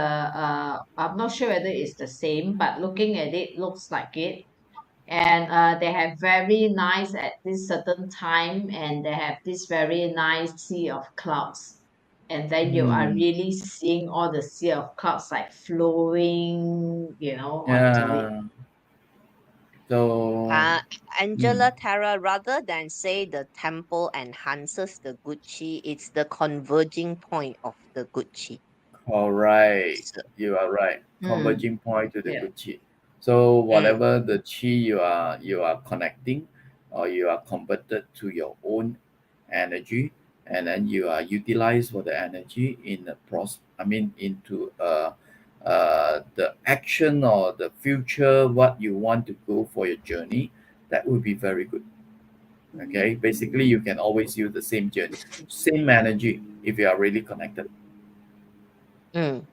I'm not sure whether it's the same, but looking at it, looks like it. And they have very nice at this certain time, and they have this very nice sea of clouds. And then you are Hmm. really seeing all the sea of clouds like flowing, onto it. Yeah. So. Hmm. Angela Tara, rather than say the temple enhances the good chi, it's the converging point of the good chi. All right, So, you are right. Mm, Converging point to the yeah. good chi. So mm, whatever the chi you are connecting, or you are converted to your own energy, and then you are utilized for the energy in the I mean into the action or the future what you want to go for your journey. That would be very good. Okay, basically you can always use the same journey, same energy if you are really connected. mm.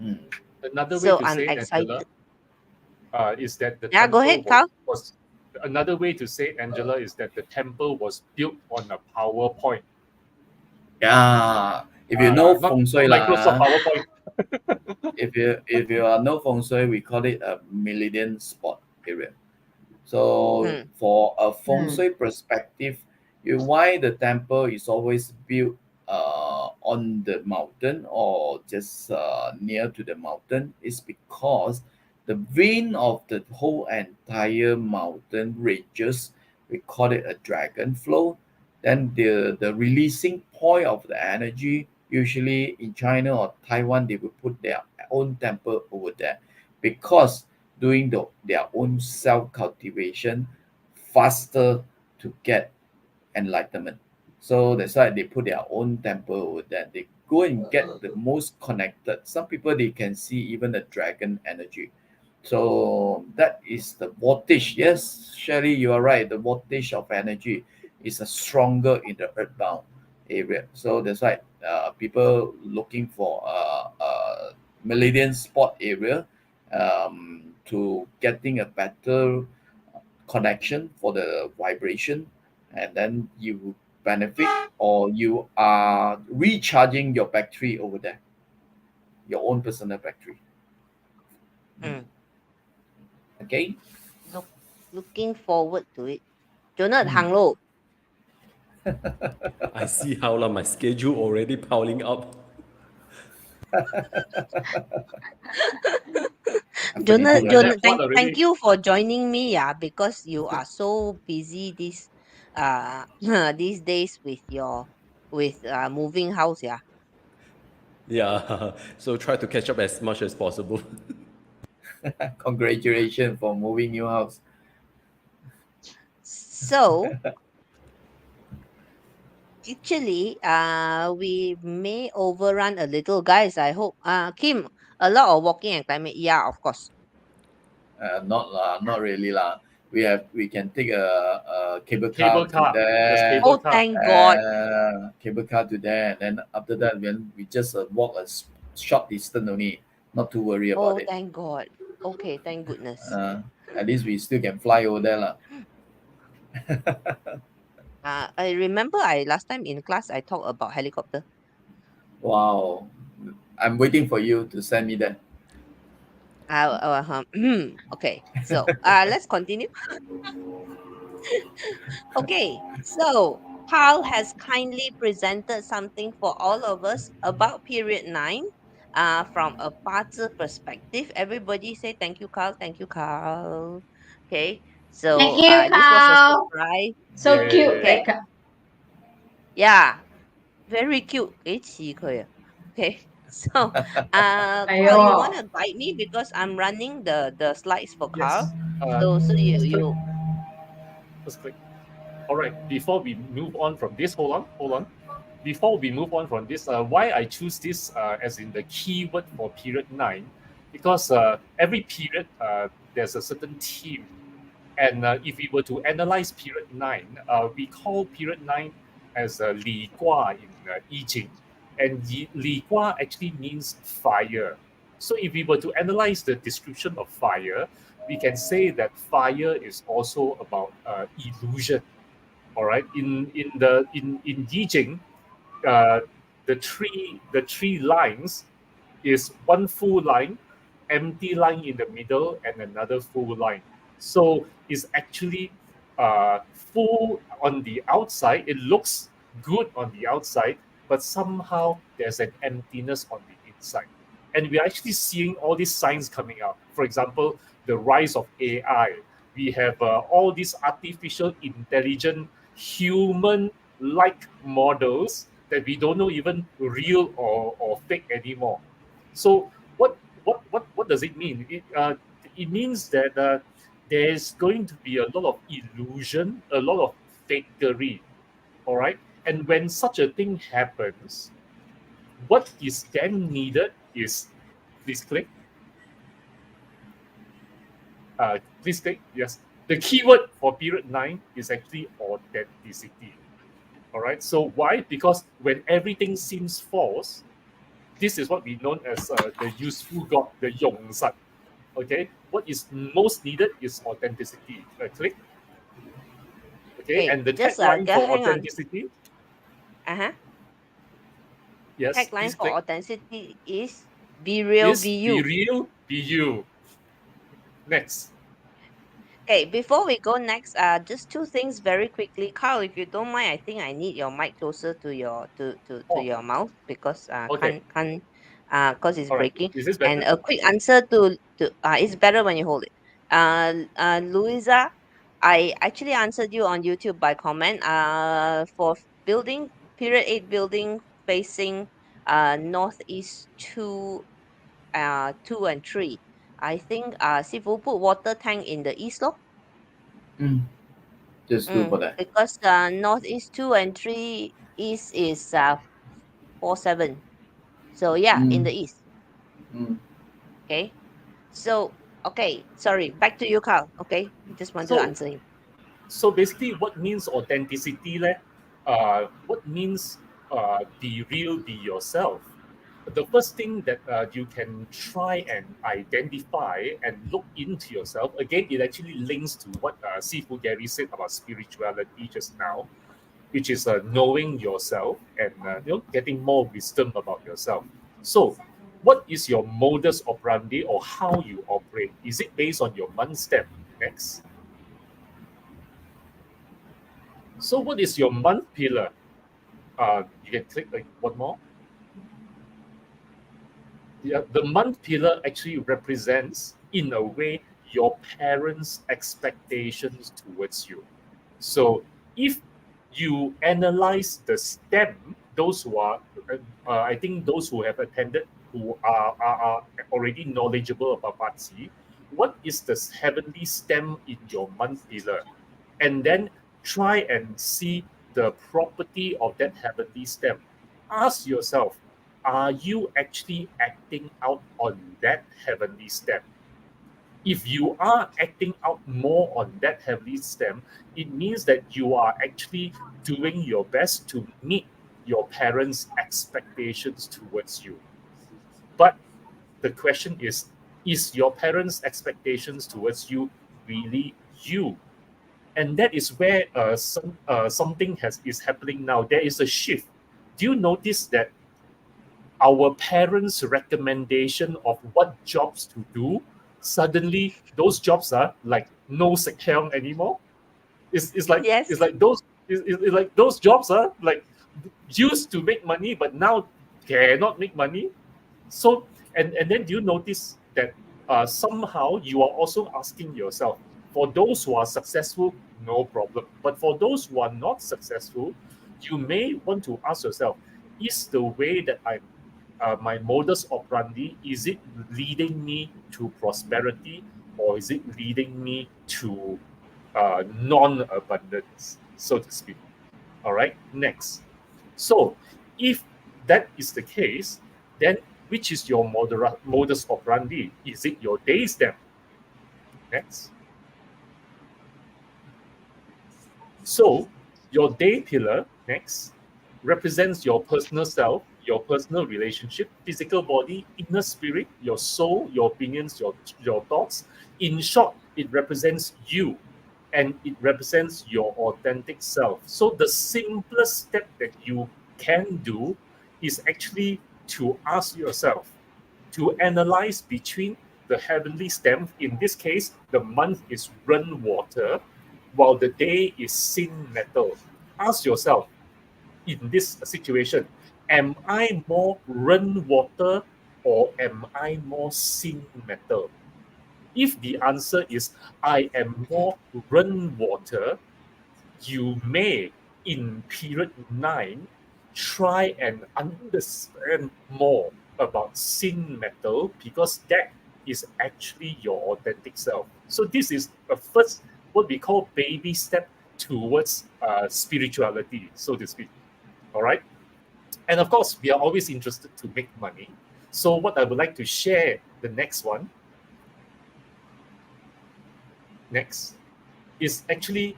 Mm. Another way So to I'm say it, Angela, excited. is that the Yeah, go temple ahead, Carl. was another way to say it, Angela, is that the temple was built on a PowerPoint. Yeah, if you know Not feng shui Microsoft lah, PowerPoint. if you know feng shui, we call it a meridian spot area. So Mm, for a feng Mm, shui perspective, why the temple is always built on the mountain or just near to the mountain is because the vein of the whole entire mountain ranges, we call it a dragon flow. Then the releasing point of the energy, usually in China or Taiwan, they will put their own temple over there because doing their own self cultivation faster to get enlightenment. So that's why they put their own temple over there. They go and get the most connected. Some people they can see even the dragon energy. So that is the voltage. Yes, Sherry, you are right. The voltage of energy is a stronger in the earthbound area. So that's why people looking for a meridian spot area to getting a better connection for the vibration, and then you benefit or you are recharging your battery over there, your own personal battery. Mm. mm. Okay. Look, looking forward to it. Jonah Mm. Hang Lo. I see how lah, my schedule already piling up. Jonah, Affinity Yeah, lah. Jonah, that's what thank already. you for joining me, yeah, because you are so busy these days with your moving house, yeah. Yeah, so try to catch up as much as possible. Congratulations for moving your house. So actually, we may overrun a little, guys. I hope. Kim, a lot of walking and climbing. Yeah, of course. Not really lah. We can take a cable car Cable to car. There's there, cable Oh, car. thank God. cable car to there, and then after that, when we just walk short distance only, not to worry about Oh, it. thank God. Okay, thank goodness. Uh, at least we still can fly over there lah. I remember I last time in class I talked about helicopter. Wow, I'm waiting for you to send me that. Okay, so let's continue. Okay, so Carl has kindly presented something for all of us about period 9 from a Pazi perspective. Everybody say thank you, Carl. Thank you, Carl. Okay, Thank so you, this was a Carl. surprise. So cute, Yeah. Okay, that Carl. yeah, very cute. 几奇可以啊 Okay, so Carl, you want 哎呦，to guide me because I'm running the slides for Carl. Yes. So you Just click. you Just click. All right. Before we move on from this, hold on. Before we move on from this, why I choose this as in the keyword for period 9, because every period there's a certain theme. And if we were to analyze period 9, we call period 9 as Li Gua in I Ching. And Li Gua actually means fire. So if we were to analyze the description of fire, we can say that fire is also about illusion. All right. In I Ching, uh, the three lines is one full line, empty line in the middle, and another full line. So it's actually full on the outside. It looks good on the outside, but somehow there's an emptiness on the inside. And we're actually seeing all these signs coming out. For example, the rise of AI. We have all these artificial intelligent human like models that we don't know even real or fake anymore. So what does it mean? It means that there's going to be a lot of illusion, a lot of fakery, all right? And when such a thing happens, what is then needed is, please click, please click, yes. The keyword for period 9 is actually authenticity, all right? So why? Because when everything seems false, this is what we know as the useful God, the Yongsan. Okay, what is most needed is authenticity. Click. Okay, okay. and the Just tagline for hang on. authenticity, Uh-huh. yes, Tagline please for click, authenticity is be real, is be be you. real, be you. Next. Okay, before we go next, just two things very quickly. Carl, if you don't mind, I think I need your mic closer to your to Oh, your mouth because okay. can't cause it's All right. breaking. Is this And better? a quick answer to it's better when you hold it. Louisa, I actually answered you on YouTube by comment. For building period 8 building facing northeast 2 and 3. I think 师傅 put water tank in the east lor. Just do for that. Because northeast 2 and 3 east is 47. So yeah, in Mm, the east. mm. Okay. So okay, sorry, back to you, Carl. Okay, just want to So answer him. so basically, what means authenticity? What means be real, be yourself? The first thing that you can try and identify and look into yourself, again, it actually links to what Sifu Gary said about spirituality just now, which is knowing yourself and getting more wisdom about yourself. So, what is your modus operandi or how you operate? Is it based on your month step? Next. So, what is your month pillar? You can click like one more. Yeah, the month pillar actually represents, in a way, your parents' expectations towards you. So if you analyze the STEM, those who are, I think those who have attended, who are already knowledgeable about Patsy, what is the heavenly STEM in your month pillar? And then try and see the property of that heavenly STEM. Ask yourself, are you actually acting out on that heavenly STEM? If you are acting out more on that heavenly STEM, it means that you are actually doing your best to meet your parents' expectations towards you. But the question is your parents' expectations towards you really you? And that is where something is happening now. There is a shift. Do you notice that our parents' recommendation of what jobs to do suddenly those jobs are like no secure anymore. It's like Yes. it's like those jobs are like used to make money but now cannot make money. So and then do you notice that somehow you are also asking yourself, for those who are successful, no problem, but for those who are not successful, you may want to ask yourself, is the way that I'm my modus operandi, is it leading me to prosperity, or is it leading me to non-abundance, so to speak? All right, next. So if that is the case, then which is your modus operandi? Is it your day stamp? Next. So your day pillar, next, represents your personal self, your personal relationship, physical body, inner spirit, your soul, your opinions, your thoughts. In short, it represents you and it represents your authentic self. So the simplest step that you can do is actually to ask yourself, to analyze between the heavenly stamp. In this case, the month is run water, while the day is sin metal. Ask yourself, in this situation, am I more run water or am I more sin metal? If the answer is I am more run water, you may, in period 9, try and understand more about sin metal, because that is actually your authentic self. So this is a first, what we call baby step towards spirituality, so to speak. All right. And of course, we are always interested to make money. So what I would like to share, the next one, next, is actually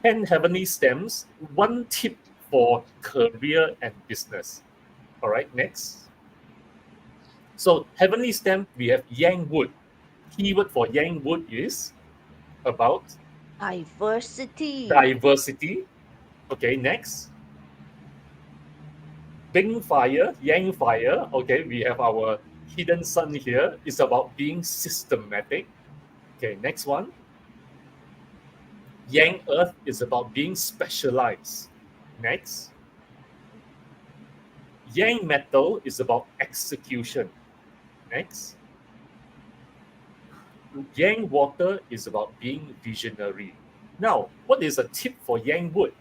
10 heavenly stems, one tip for career and business. All right, next. So, heavenly stem, we have yang wood. Keyword for yang wood is about Diversity. diversity. Okay, next. Bing fire, yang fire. Okay, we have our hidden sun here. It's about being systematic. Okay, next one. Yang earth is about being specialized. Next. Yang metal is about execution. Next. Yang water is about being visionary. Now, what is a tip for Yang wood?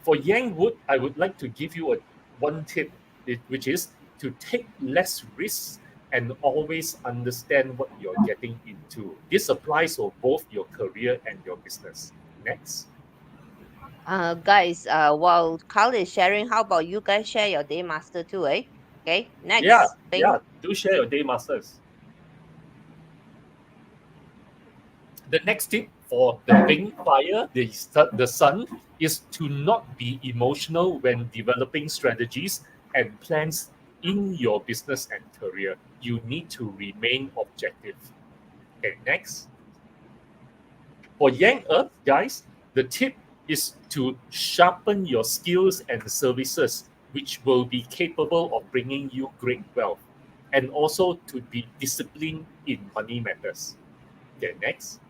For Yang wood, I would like to give you one tip, which is to take less risks and always understand what you're getting into. This applies for both your career and your business. Next. Guys, while Carl is sharing, how about you guys share your day master too, eh? Okay, Yeah, next thing. yeah. Do share your day masters. The next tip for the Bing fire, the sun, is to not be emotional when developing strategies and plans in your business and career. You need to remain objective. Okay, next. For Yang Earth, guys, the tip is to sharpen your skills and services, which will be capable of bringing you great wealth, and also to be disciplined in money matters. Okay, next.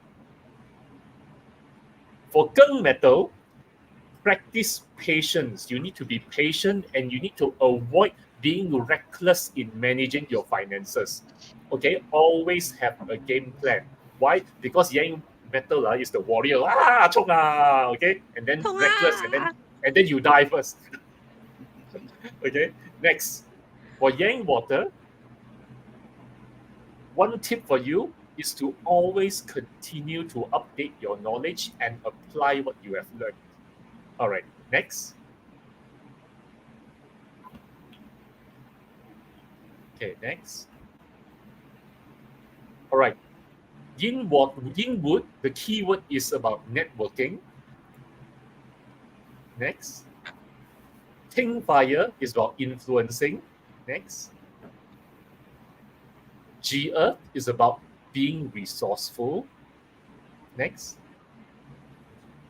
For Gung metal, practice patience. You need to be patient and you need to avoid being reckless in managing your finances. Okay, always have a game plan. Why? Because Yang metal is the warrior. Choong okay, and then reckless, and then you die first. Okay, next. For Yang water, one tip for you is to always continue to update your knowledge and apply what you have learned. All right, next. Okay, next. All right. Yin wood, the keyword is about networking. Next. Ting fire is about influencing. Next. G earth is about being resourceful. Next.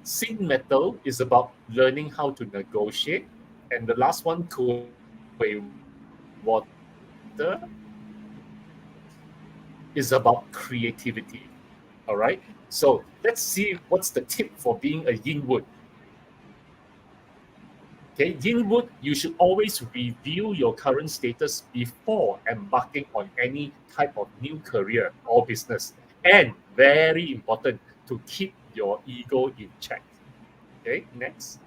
Sin metal is about learning how to negotiate. And the last one, Kui water, is about creativity. All right. So let's see what's the tip for being a yin wood. Okay, yin wood, you should always review your current status before embarking on any type of new career or business. And very important, to keep your ego in check. Okay, next.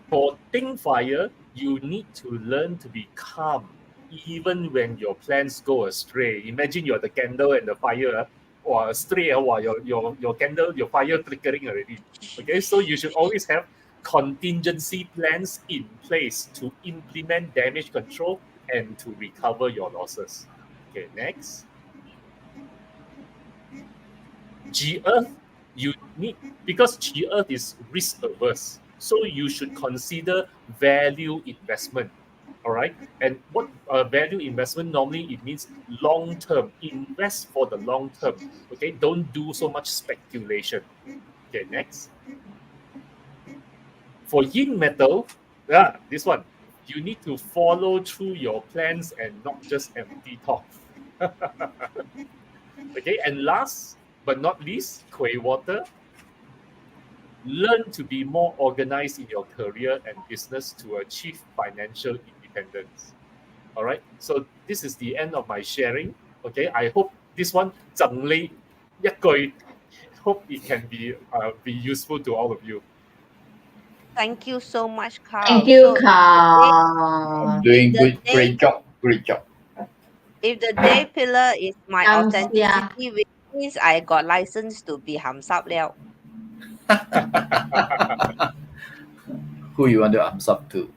For Think Fire, you need to learn to be calm even when your plans go astray. Imagine you're the candle and the fire, or astray, or your candle, your fire flickering already. Okay, so you should always have contingency plans in place to implement damage control and to recover your losses. Okay, next. G Earth, you need, because G Earth is risk averse, so you should consider value investment. All right, and what value investment normally it means long term. Invest for the long term. Okay, don't do so much speculation. Okay, next. For yin metal, this one, you need to follow through your plans and not just empty talk. Okay, and last but not least, Kuei Water, learn to be more organized in your career and business to achieve financial independence. All right. So this is the end of my sharing. Okay. I hope this one 贈你一句 hope it can be useful to all of you. Thank you so much, Thank Carl. you, So Carl. Doing the good. day Great job. Great job. if the day pillar is my Yeah. authenticity, which means I got license to be hams up liao. Who you want to arms up to?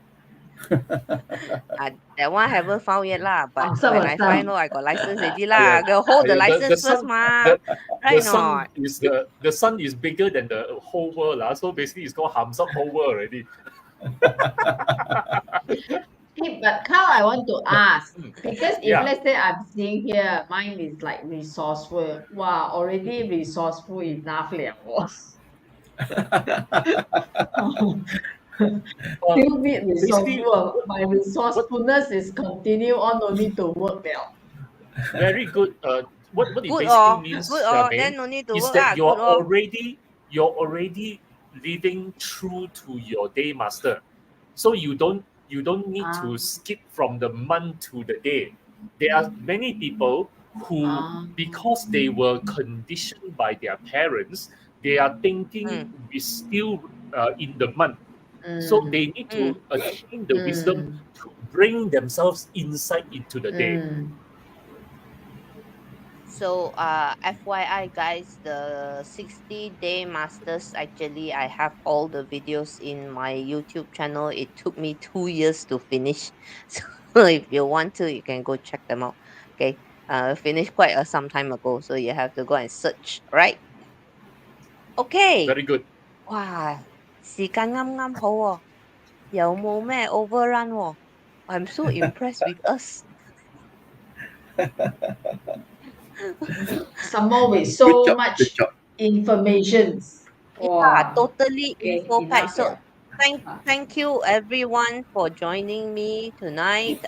That one I haven't found yet lah. But Hams up when I yourself. find out I got license already lah. Go hold the The license first sun ma. Right not? the sun is bigger than the whole world lah. So basically it's called hams up whole world already. Hey, but Carl, I want to ask, because if Yeah. let's say I'm seeing here, mine is like resourceful. Wow, already resourceful enough liao. Still need Basically, resourceful. My resourcefulness is continue on, no need to work liao. very good. What it Good basically or means, good or Charmaine, then no need to is work that ah. Good or you're already living true to your day master. So you don't need to skip from the month to the day. There are many people who, because they were conditioned by their parents, they are thinking we still in the month. So they need to attain the wisdom to bring themselves insight into the day. So FYI guys, the 60-day masters, actually I have all the videos in my YouTube channel. It took me 2 years to finish. So if you want to, you can go check them out. Okay. Finished quite some time ago. So you have to go and search, right? Okay. Very good. 哇，時間啱啱好喎，有冇咩 overrun 喎？I'm so impressed with us. Some more with Good so job. much Good job. information. Yeah, Wow. totally Okay, info packed. enough So liao. thank you everyone for joining me tonight.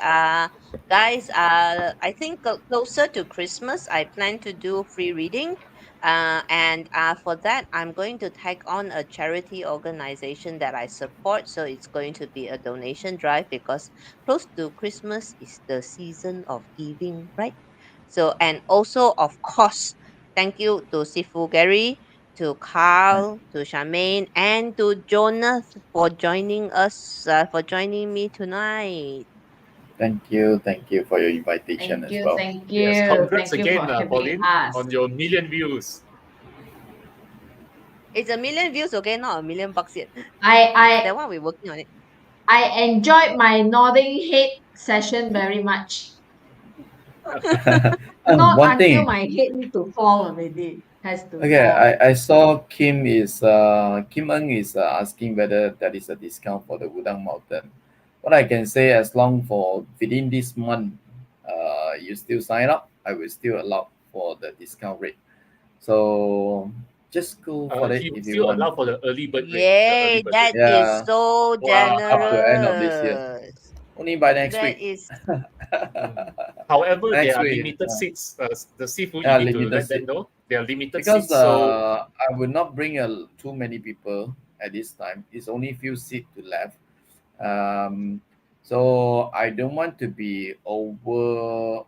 Guys, I think closer to Christmas, I plan to do free reading. And for that, I'm going to tag on a charity organization that I support. So it's going to be a donation drive because close to Christmas is the season of giving, right? So, and also, of course, thank you to Sifu Gary, to Carl, to Charmaine, and to Jonas for joining us, for joining me tonight. Thank you. Thank you for your invitation Thank as you, well. thank Yes, you. congrats Thank you again, for having Paulynne, us. on your 1,000,000 views. It's 1,000,000 views, okay? Not $1,000,000 yet. I That one we're working on it. enjoyed my nodding head session very much. Not One until thing. my head need to fall already. Has to Okay, fall. I saw Kim Eng is asking whether that is a discount for the Wudang Mountain. What I can say, as long for within this month, you still sign up, I will still allow for the discount rate. So just go for it You if you still want. allow for the early bird rate. Yay, that is Yeah, so Wow. up to the end of this year. generous. Only by next That week. is However, there Next are week. limited seats. The seafood, you need to Limited let them seat. know there are limited Because seats. So I would not bring too many people at this time. It's only few seats to left. So I don't want to be over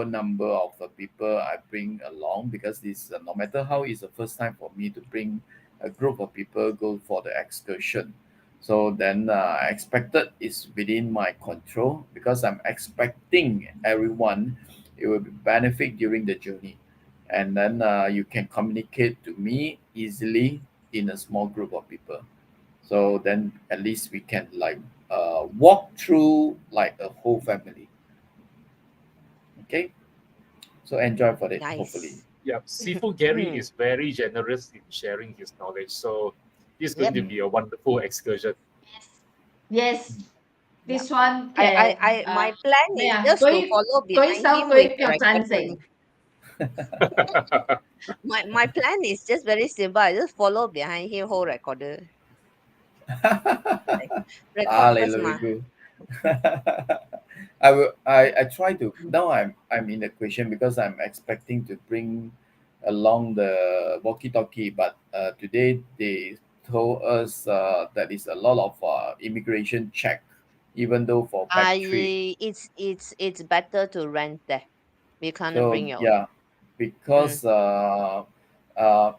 number of the people I bring along, because this no matter how, it's the first time for me to bring a group of people go for the excursion. So then expected is within my control, because I'm expecting everyone it will be benefit during the journey, and then you can communicate to me easily in a small group of people. So then at least we can like walk through like a whole family. Okay, so enjoy for it, hopefully. nice. yeah, Seafood Gary Mm, is very generous in sharing his knowledge. So it's going yep, to Mm. be a wonderful excursion. Yes, yep. this one can My plan is yeah, just to follow going behind sao him with going the kẹo chan recording. sỉnh. My plan is just very simple. I just follow behind him, whole recorder. Like, record first, ma. Hallelujah. I try to now I'm in the question, because I'm expecting to bring along the walkie-talkie, but today they told us that is a lot of immigration check, even though for factory. It's better to rent there. You can't So bring your own. yeah, Mm, because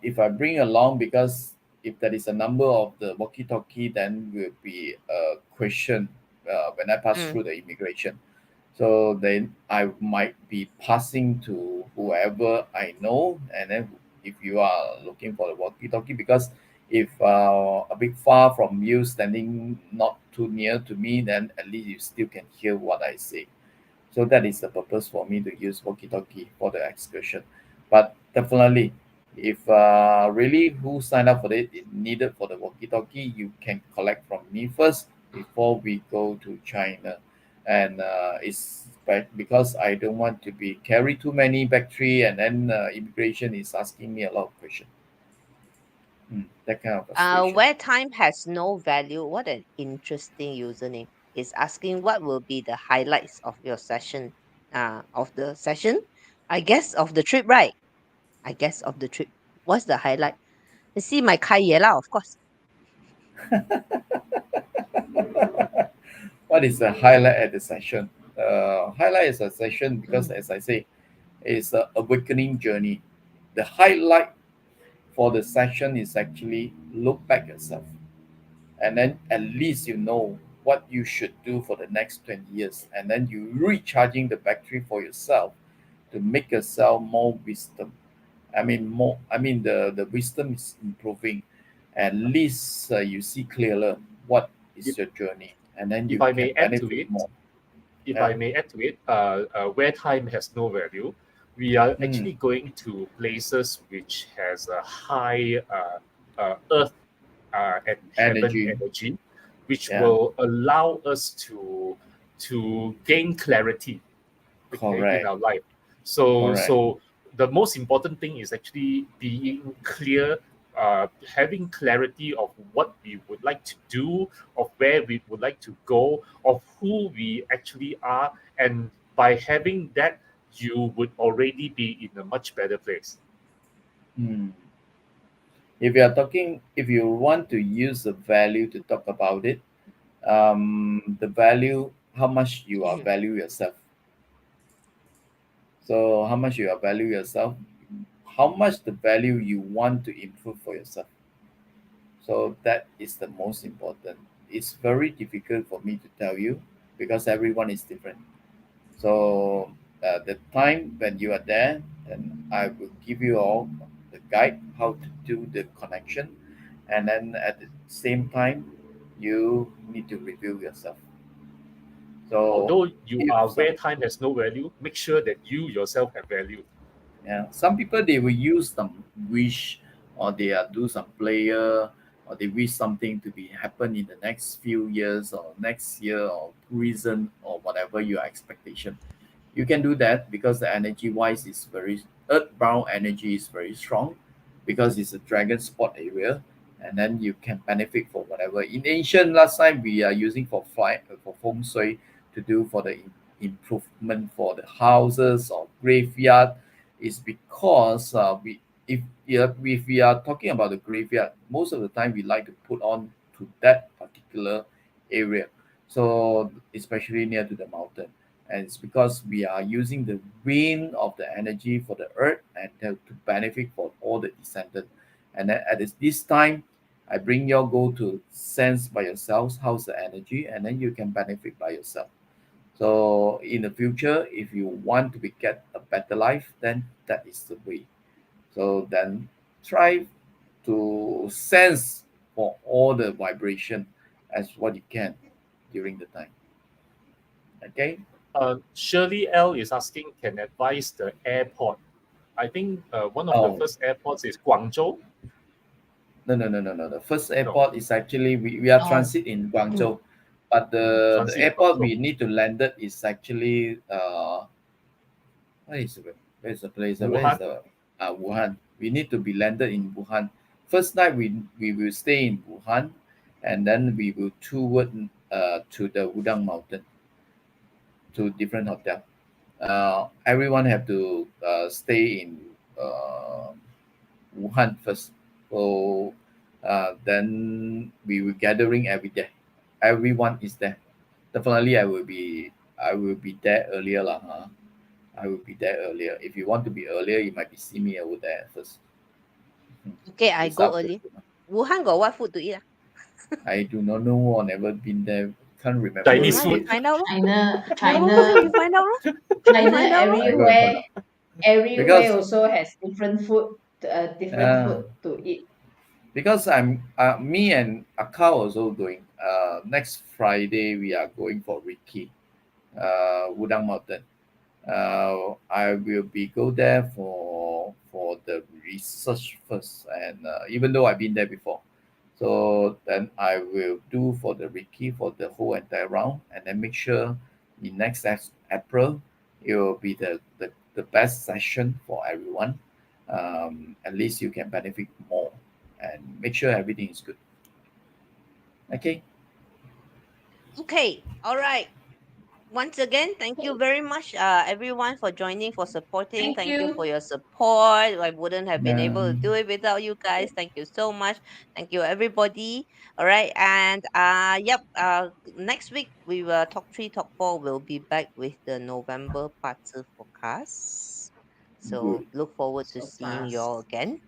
if I bring along, because if there is a number of the walkie-talkie, then will be a question when I pass mm. through the immigration. So then I might be passing to whoever I know, and then if you are looking for the walkie-talkie, because if a bit far from you, standing not too near to me, then at least you still can hear what I say. So that is the purpose for me to use walkie-talkie for the excursion. But definitely, if really who signed up for it needed for the walkie-talkie, you can collect from me first before we go to China. And because I don't want to be carry too many battery, and then immigration is asking me a lot of questions. That kind of frustration. Where time has no value. What an interesting username. Is asking what will be the highlights of your session. Of the session. I guess of the trip, right? I guess of the trip. What's the highlight? You see my 开业 lah, of course. What is the highlight at the session? Highlight is a session because, Mm. as I say, it's a awakening journey. The highlight for the session is actually look back yourself, and then at least you know what you should do for the next 20 years, and then you recharging the battery for yourself to make yourself more wisdom. The wisdom is improving. At least you see clearer what If, is your journey, and then if you I can may add to benefit it, more. if Yeah. I may add to it, where time has no value, we are Mm. actually going to places which has a high earth and heaven Energy. energy, which Yeah. will allow us to gain clarity, okay, in Correct. our life. So Correct. so the most important thing is actually being clear, having clarity of what we would like to do, of where we would like to go, of who we actually are, and by having that, you would already be in a much better place. Mm. If you want to use the value to talk about it, the value, how much you are value yourself. So how much you are value yourself, how much the value you want to improve for yourself. So that is the most important. It's very difficult for me to tell you, because everyone is different. So the time when you are there, then I will give you all the guide how to do the connection, and then at the same time, you need to review yourself. So Although you if are some where time has no value, make sure that you yourself have value. Yeah, some people they will use some wish, or they do some prayer, or they wish something to be happen in the next few years or next year or reason or whatever your expectation. You can do that, because the energy wise is very earthbound energy is very strong, because it's a dragon spot area. and then you can benefit for whatever. In ancient last time we are using for for feng shui to do for the improvement for the houses or graveyard, is because we if yeah, if we are talking about the graveyard, most of the time we like to put on to that particular area, so especially near to the mountain, and it's because we are using the wind of the energy for the earth and to benefit for all the descendants. And then at this time, I bring your go to sense by yourselves how's the energy, and then you can benefit by yourself. So in the future, if you want to get a better life, then that is the way. So then try to sense for all the vibration as what you can during the time. Okay. Shirley L is asking, can advise the airport. I think one of the Oh, first airports is Guangzhou. no. The first No, airport is actually we are Oh. transit in Guangzhou, but the transit in airport Guangzhou. we need to land it is actually where is the place? Where is Wuhan. the Wuhan? We need to be landed in Wuhan. First night we will stay in Wuhan, and then we will toward to the Wudang Mountain, to different hotel. Everyone have to stay in uh, Wuhan first. So then we will gathering every day. Everyone is there. Definitely, I will be there earlier lah. Huh? I will be there earlier. If you want to be earlier, you might be see me over there first. Okay, I It's go up to early. you. Wuhan got what food to eat? I do not know or never been there. Can't remember Never Chinese mind, we food. already. find out. Lor. China, Never mind, we China, find out. Lor. We China find out. Lor. I go and everywhere, find out. everywhere Because also has different uh, food to eat. because I'm me and Akao also going. Next Friday we are going for Ricky, Wudang Mountain. I will be go there for the research first, and even though I've been there before, so then I will do for the Ricky for the whole entire round, and then make sure in next April it will be the best session for everyone. At least you can benefit more and make sure everything is good. Okay. Okay, all right. Once again, thank you very much, everyone, for joining, for supporting. Thank Thank you you. for your support. I wouldn't have been able to Um, do it without you guys. Thank you so much. Thank you, everybody. All right, and yep. Next week we will talk three, talk four. We'll be back with the November party forecast. Good. So look forward to So seeing you fast. all again.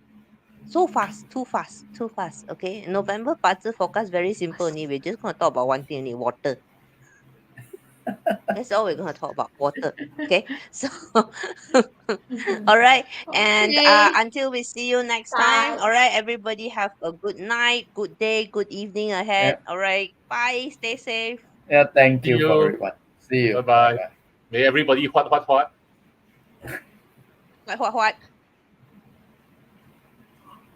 So fast, too fast, too fast. Okay, November party forecast very simple. Only we're just gonna talk about one thing: only water. That's all we're going to talk about, water. Okay. So, all right. And Okay. until we see you next time, Bye. all right, everybody have a good night, good day, good evening ahead. Yeah. All right. Bye. Stay safe. Yeah. Thank See you for you. everyone. See you. Bye Bye bye. bye. May everybody what. What?